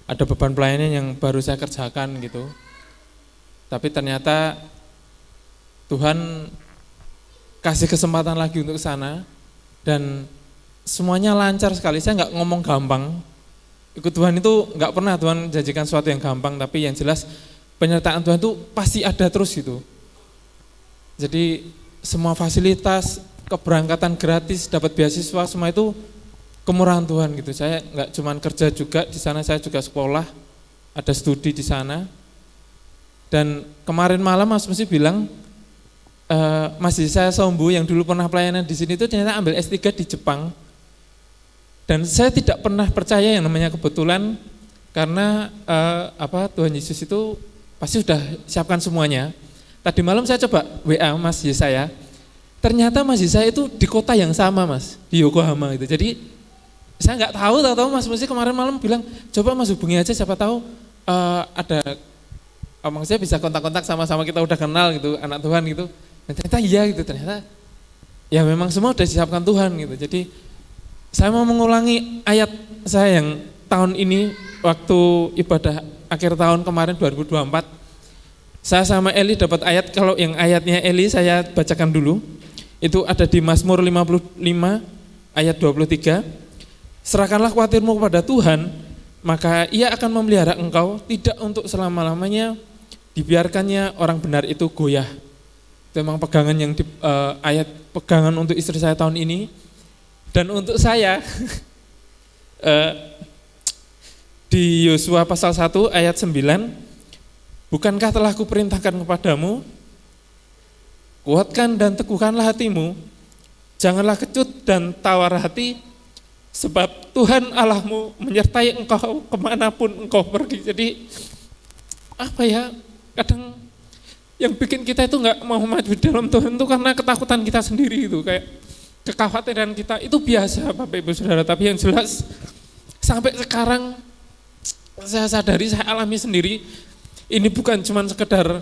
ada beban pelayanan yang baru saya kerjakan gitu. Tapi ternyata Tuhan kasih kesempatan lagi untuk ke sana dan semuanya lancar sekali. Saya nggak ngomong gampang. Ikut Tuhan itu nggak pernah Tuhan janjikan sesuatu yang gampang, tapi yang jelas penyertaan Tuhan itu pasti ada terus gitu. Jadi semua fasilitas, keberangkatan gratis, dapat beasiswa, semua itu kemurahan Tuhan gitu. Saya nggak cuman kerja juga di sana, saya juga sekolah, ada studi di sana. Dan kemarin malam Mas Musi bilang, Mas saya Sombu yang dulu pernah pelayanan di sini itu ternyata ambil S3 di Jepang. Dan saya tidak pernah percaya yang namanya kebetulan, karena Tuhan Yesus itu pasti sudah siapkan semuanya. Tadi malam saya coba WA Mas Yesaya, ternyata Mas Yesaya itu di kota yang sama Mas, di Yokohama gitu. Jadi saya nggak tahu Mas Musi kemarin malam bilang, coba Mas hubungi aja siapa tahu ada, maksudnya bisa kontak-kontak sama-sama kita udah kenal gitu, anak Tuhan gitu. Dan ternyata iya gitu, ternyata ya memang semua udah disiapkan Tuhan gitu. Jadi saya mau mengulangi ayat saya yang tahun ini waktu ibadah akhir tahun kemarin 2024. Saya sama Eli dapat ayat, kalau yang ayatnya Eli saya bacakan dulu. Itu ada di Mazmur 55 ayat 23. Serahkanlah khawatirmu kepada Tuhan, maka Ia akan memelihara engkau, tidak untuk selama-lamanya dibiarkannya orang benar itu goyah. Itu memang pegangan yang ayat pegangan untuk istri saya tahun ini. Dan untuk saya di Yosua pasal 1 ayat 9, bukankah telah kuperintahkan kepadamu, kuatkan dan teguhkanlah hatimu, janganlah kecut dan tawar hati, sebab Tuhan Allahmu menyertai engkau kemanapun engkau pergi. Jadi kadang yang bikin kita itu nggak mau maju dalam Tuhan itu karena ketakutan kita sendiri itu, kayak kekhawatiran kita itu biasa Bapak Ibu Saudara. Tapi yang jelas sampai sekarang saya sadari, saya alami sendiri, ini bukan cuma sekedar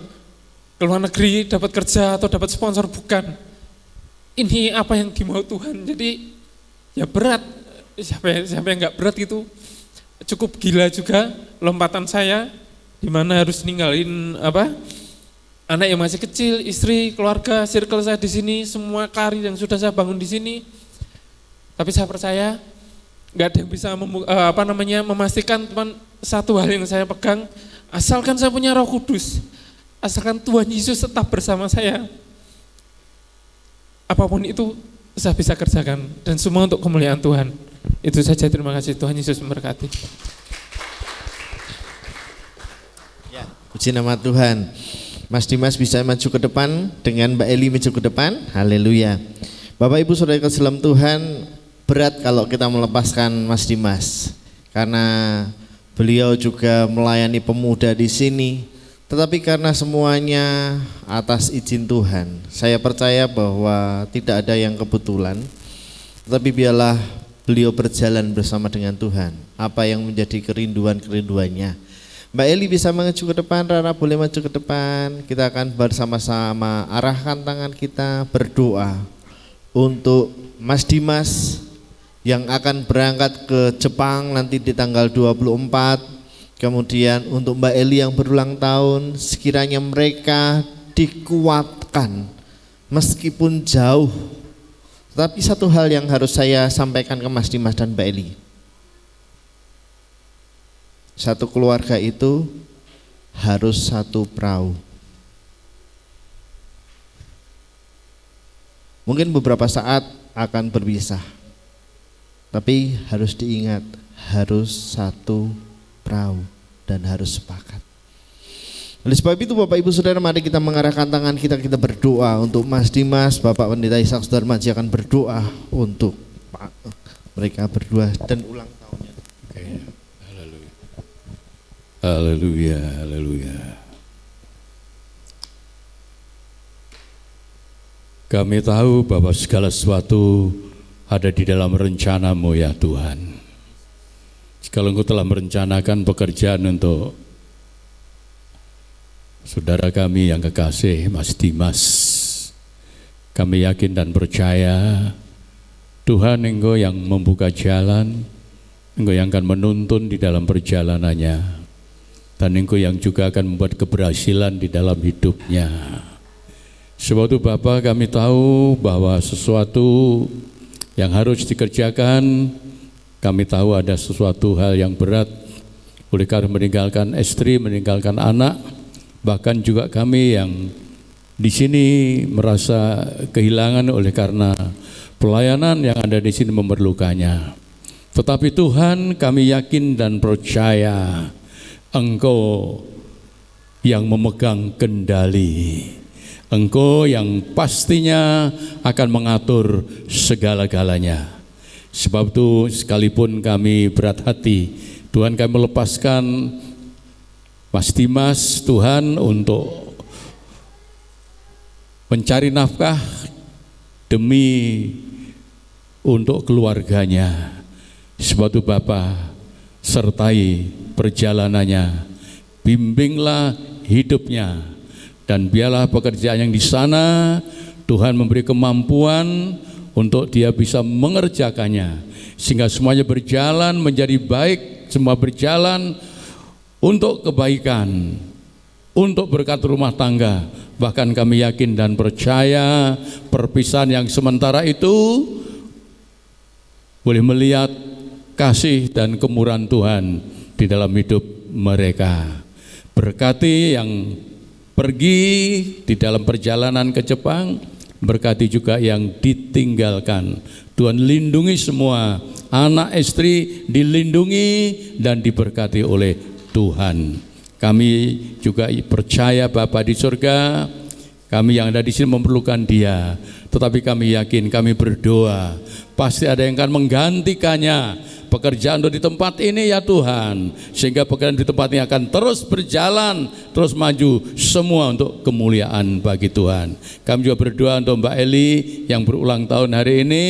ke luar negeri dapat kerja atau dapat sponsor, bukan. Ini apa yang dimau Tuhan. Jadi ya berat. Siapa yang nggak berat gitu. Cukup gila juga lompatan saya, di mana harus ninggalin anak yang masih kecil, istri, keluarga, circle saya di sini, semua karir yang sudah saya bangun di sini. Tapi saya percaya nggak ada yang bisa memastikan, teman. Satu hal yang saya pegang, asalkan saya punya Roh Kudus, asalkan Tuhan Yesus tetap bersama saya, apapun itu saya bisa kerjakan, dan semua untuk kemuliaan Tuhan. Itu saja, terima kasih. Tuhan Yesus memberkati. Ya, puji nama Tuhan. Mas Dimas bisa maju ke depan dengan Mbak Eli maju ke depan. Haleluya. Bapak Ibu Saudara kasih dalam Tuhan, berat kalau kita melepaskan Mas Dimas, karena beliau juga melayani pemuda di sini, tetapi karena semuanya atas izin Tuhan. Saya percaya bahwa tidak ada yang kebetulan, tetapi biarlah beliau berjalan bersama dengan Tuhan. Apa yang menjadi kerinduannya. Mbak Eli bisa maju ke depan, Rara boleh maju ke depan. Kita akan bersama-sama arahkan tangan kita berdoa untuk Mas Dimas yang akan berangkat ke Jepang nanti di tanggal 24. Kemudian untuk Mbak Eli yang berulang tahun, sekiranya mereka dikuatkan meskipun jauh. Tapi satu hal yang harus saya sampaikan ke Mas Dimas dan Mbak Eli, satu keluarga itu harus satu perahu. Mungkin beberapa saat akan berpisah, tapi harus diingat, harus satu perahu dan harus sepakat. Oleh sebab itu Bapak Ibu Saudara, mari kita mengarahkan tangan kita berdoa untuk Mas Dimas. Bapak Pendeta Ishak Sudarmaji akan berdoa untuk mereka berdua dan ulang tahunnya. Oke. Haleluya. Haleluya, haleluya. Kami tahu bahwa segala sesuatu ada di dalam rencana-Mu ya Tuhan. Kalau Engkau telah merencanakan pekerjaan untuk saudara kami yang kekasih Mas Dimas, kami yakin dan percaya Tuhan Engkau yang membuka jalan, Engkau yang akan menuntun di dalam perjalanannya, dan Engkau yang juga akan membuat keberhasilan di dalam hidupnya. Sebab itu Bapa, kami tahu bahwa sesuatu yang harus dikerjakan, kami tahu ada sesuatu hal yang berat, oleh karena meninggalkan istri, meninggalkan anak, bahkan juga kami yang di sini merasa kehilangan oleh karena pelayanan yang ada di sini memerlukannya. Tetapi Tuhan, kami yakin dan percaya Engkau yang memegang kendali, Engkau yang pastinya akan mengatur segala-galanya. Sebab itu sekalipun kami berat hati, Tuhan, kami melepaskan Mas Dimas, Tuhan, untuk mencari nafkah demi untuk keluarganya. Sebab itu Bapa, sertai perjalanannya, bimbinglah hidupnya, dan biarlah pekerjaan yang di sana Tuhan memberi kemampuan untuk dia bisa mengerjakannya, sehingga semuanya berjalan menjadi baik, semua berjalan untuk kebaikan, untuk berkat rumah tangga. Bahkan kami yakin dan percaya perpisahan yang sementara itu boleh melihat kasih dan kemurahan Tuhan di dalam hidup mereka. Berkati yang pergi di dalam perjalanan ke Jepang, berkati juga yang ditinggalkan. Tuhan lindungi semua, anak istri dilindungi dan diberkati oleh Tuhan. Kami juga percaya Bapa di surga, kami yang ada di sini memerlukan Dia, tetapi kami yakin, kami berdoa, pasti ada yang akan menggantikannya. Pekerjaan di tempat ini ya Tuhan, sehingga pekerjaan di tempat ini akan terus berjalan, terus maju, semua untuk kemuliaan bagi Tuhan. Kami juga berdoa untuk Mbak Eli yang berulang tahun hari ini.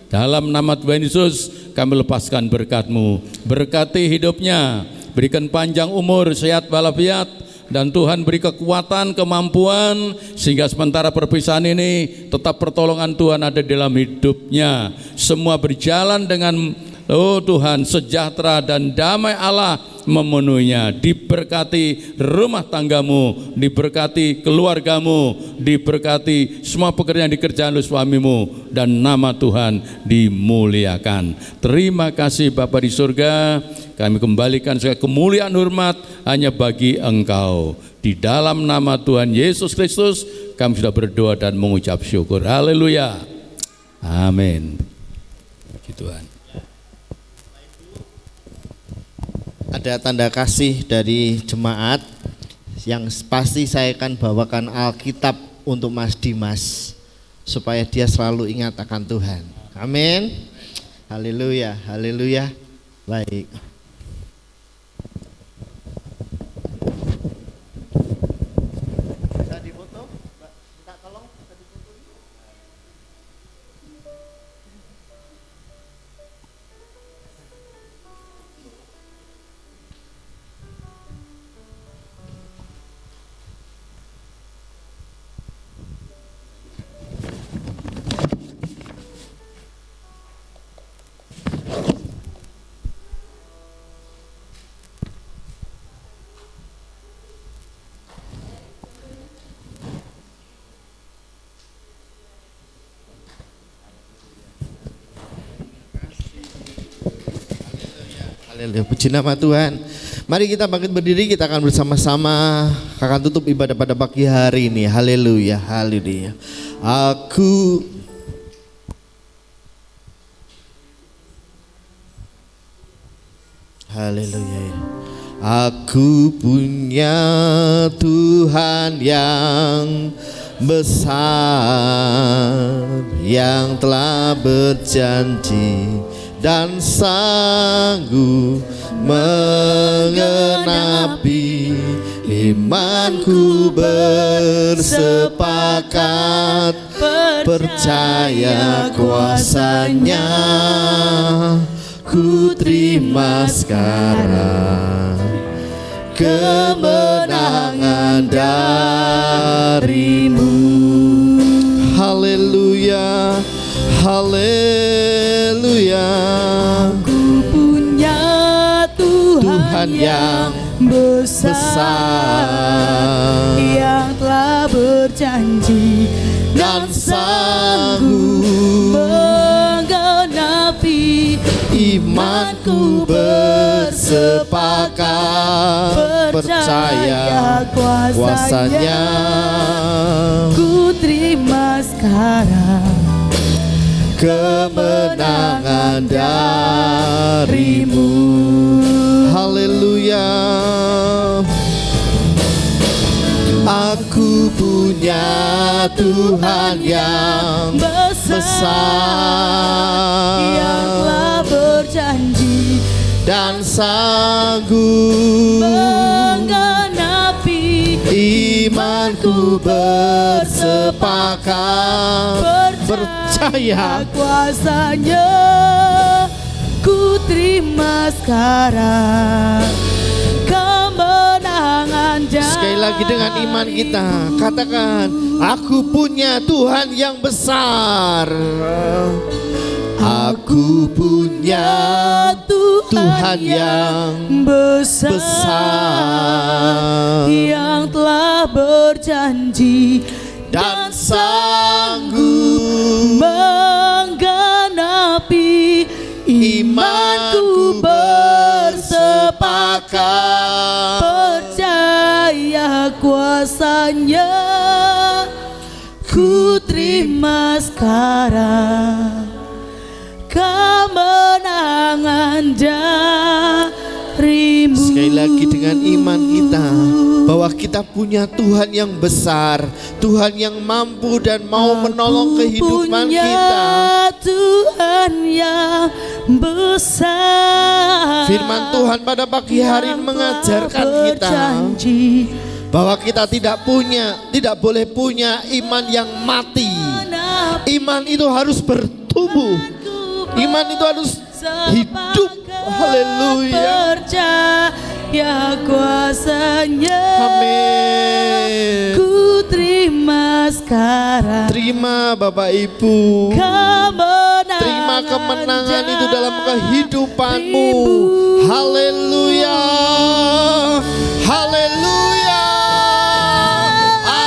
Dalam nama Tuhan Yesus kami lepaskan berkat-Mu, berkati hidupnya, berikan panjang umur, sehat walafiat, dan Tuhan beri kekuatan, kemampuan, sehingga sementara perpisahan ini tetap pertolongan Tuhan ada di dalam hidupnya. Semua berjalan dengan Tuhan, sejahtera dan damai Allah memenuhinya. Diberkati rumah tanggamu, diberkati keluargamu, diberkati semua pekerjaan dikerjakan oleh suamimu, dan nama Tuhan dimuliakan. Terima kasih Bapa di surga, kami kembalikan segala kemuliaan hormat hanya bagi Engkau. Di dalam nama Tuhan Yesus Kristus kami sudah berdoa dan mengucap syukur. Haleluya. Amin. Puji Tuhan. Ada tanda kasih dari jemaat yang pasti saya akan bawakan Alkitab untuk Mas Dimas supaya dia selalu ingat akan Tuhan. Amin. Haleluya, haleluya. Baik. Bisa difoto? Minta tolong, bisa difoto. Haleluya, puji nama Tuhan. Mari kita bangkit berdiri, kita akan bersama-sama akan tutup ibadah pada pagi hari ini. Haleluya, haleluya. Haleluya. Aku punya Tuhan yang besar, yang telah berjanji dan sanggup mengenapi. Imanku bersepakat, percaya kuasanya. Ku terima sekarang kemenangan darimu. Haleluya, haleluya. Ku punya Tuhan yang besar, yang telah berjanji dan sanggup menggenapi. imanku bersepakat, bersepakat percaya kuasanya. Ku terima sekarang Kemenangan darimu. Haleluya. Aku punya Tuhan yang besar, yang telah berjanji dan sanggup menggenapi imanku bersepakat percaya kuasanya. Ku terima sekarang kemenangan darimu. Sekali lagi dengan iman kita katakan, aku punya Tuhan yang besar. Aku punya Tuhan yang besar, yang telah berjanji dan sanggup menggenapi imanku bersepakat percaya kuasanya. Ku terima sekarang kemenangan darimu. Sekali lagi dengan iman kita bahwa kita punya Tuhan yang besar, Tuhan yang mampu dan mau menolong kehidupan kita. Tuhan yang besar. Firman Tuhan pada pagi hari ini mengajarkan kita bahwa kita tidak boleh punya iman yang mati. Iman itu harus bertumbuh. Iman itu harus hidup. Haleluya. Percaya kuasanya. Amin. Ku terima sekarang. Terima Bapak Ibu. Terima kemenangan itu dalam kehidupanmu. Haleluya. Haleluya.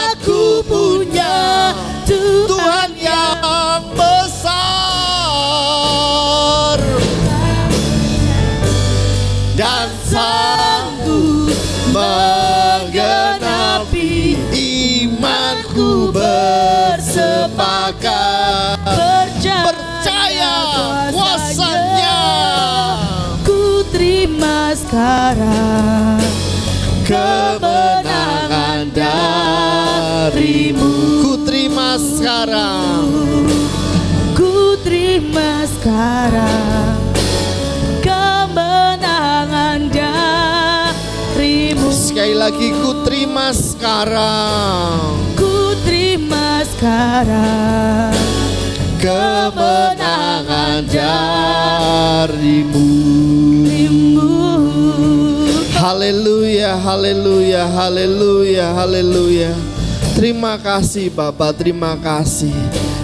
Aku punya Tuhan yang besar dan sanggup menggenapi imanku bersepakat percaya kuasanya. Ku terima sekarang kemenangan darimu. Ku terima sekarang. Ku terima sekarang kemenangan darimu. Sekali lagi ku terima sekarang. Ku terima sekarang kemenangan darimu. Haleluya, haleluya, haleluya, haleluya. Terima kasih Bapak, terima kasih.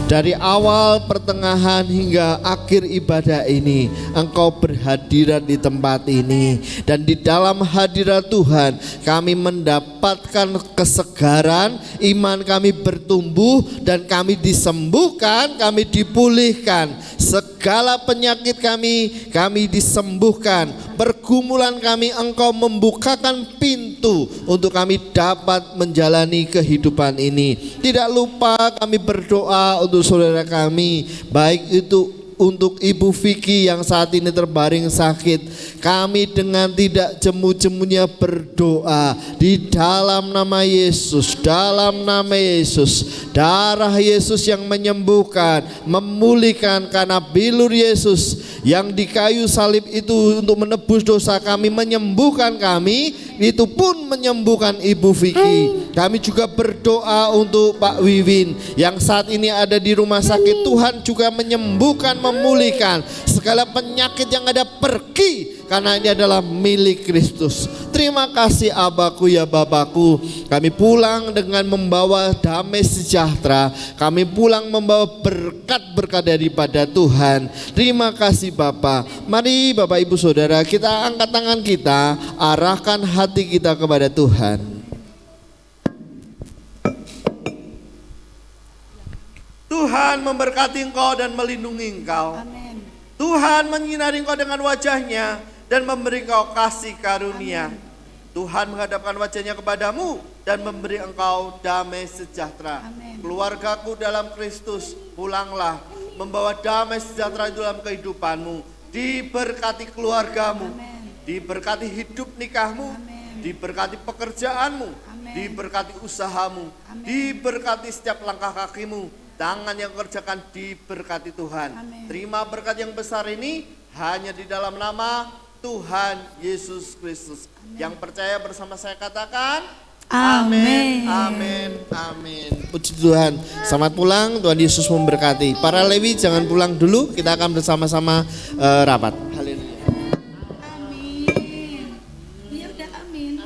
Dari awal, pertengahan hingga akhir ibadah ini, Engkau berhadirat di tempat ini. Dan di dalam hadirat Tuhan, kami mendapatkan kesegaran, iman kami bertumbuh, dan kami disembuhkan, kami dipulihkan. Segala penyakit kami disembuhkan. Pergumulan kami, Engkau membukakan pintu untuk kami dapat menjalani kehidupan ini. Tidak lupa kami berdoa untuk saudara kami, baik itu untuk Ibu Vicky yang saat ini terbaring sakit. Kami dengan tidak jemu-jemunya berdoa di dalam nama Yesus, dalam nama Yesus. Darah Yesus yang menyembuhkan, memulihkan, karena bilur Yesus yang di kayu salib itu untuk menebus dosa kami, menyembuhkan kami, itu pun menyembuhkan Ibu Vicky. Kami juga berdoa untuk Pak Wiwin yang saat ini ada di rumah sakit. Tuhan juga menyembuhkan, memulihkan segala penyakit yang ada, pergi karena ini adalah milik Kristus. Terima kasih Abaku ya Bapakku. Kami pulang dengan membawa damai sejahtera. Kami pulang membawa berkat-berkat daripada Tuhan. Terima kasih Bapak. Mari Bapak Ibu Saudara, kita angkat tangan kita, arahkan hati kita kepada Tuhan. Tuhan memberkati engkau dan melindungi engkau. Amin. Tuhan menyinari engkau dengan wajahnya dan memberi engkau kasih karunia. Tuhan menghadapkan wajahnya kepadamu dan memberi engkau damai sejahtera. Amin. Keluargaku dalam Kristus, pulanglah membawa damai sejahtera dalam kehidupanmu. Diberkati keluargamu, diberkati hidup nikahmu, diberkati pekerjaanmu, diberkati usahamu, diberkati setiap langkah kakimu, tangan yang kerjakan diberkati Tuhan. Terima berkat yang besar ini hanya di dalam nama Tuhan Yesus Kristus. Yang percaya bersama saya katakan amin, amin, amin. Puji Tuhan. Selamat pulang, Tuhan Yesus memberkati. Para Lewi jangan pulang dulu, kita akan bersama-sama rapat. Haleluya. Amin. Ya udah amin.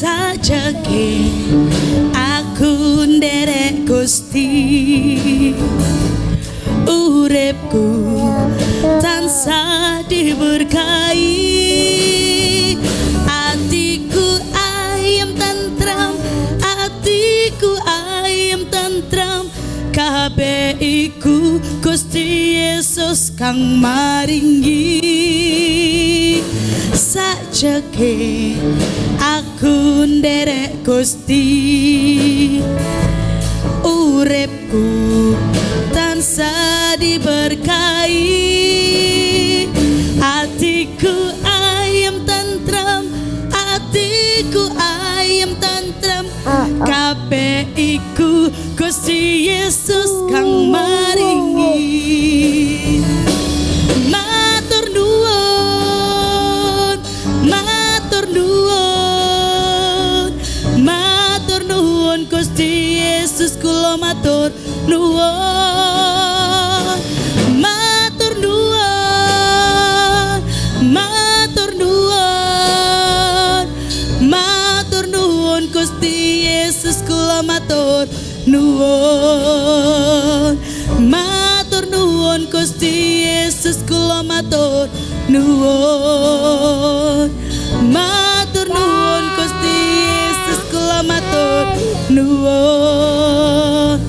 Sajake aku nderek Gusti, uripku tansah diberkahi, atiku ayem tentram, atiku ayem tentram, kabeh iku Gusti Yesus kang maringi. Sajake aku nderek Gusti, uripku tansah diberkahi, atiku ayem tentram, atiku ayem tentram, kabeh iku Gusti Yesus kang maringi. Matur nuwun, matur nuwun, matur nuwun Gusti Yesus kula matur nuwun, matur nuwun, matur nuwun, matur nuwun Gusti Yesus kula matur nuwun, matur nuwun Gusti Yesus kula matur nuwun, matur nuwun Gusti Yesus kula matur nuwun.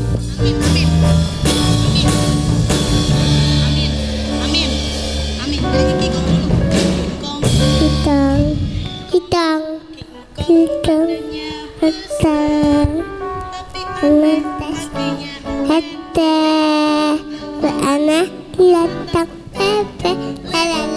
Amin. Amin. Amin. Hidang, hidang, hidang, hidang, ametes, hete, beana, letak, pepe, lele.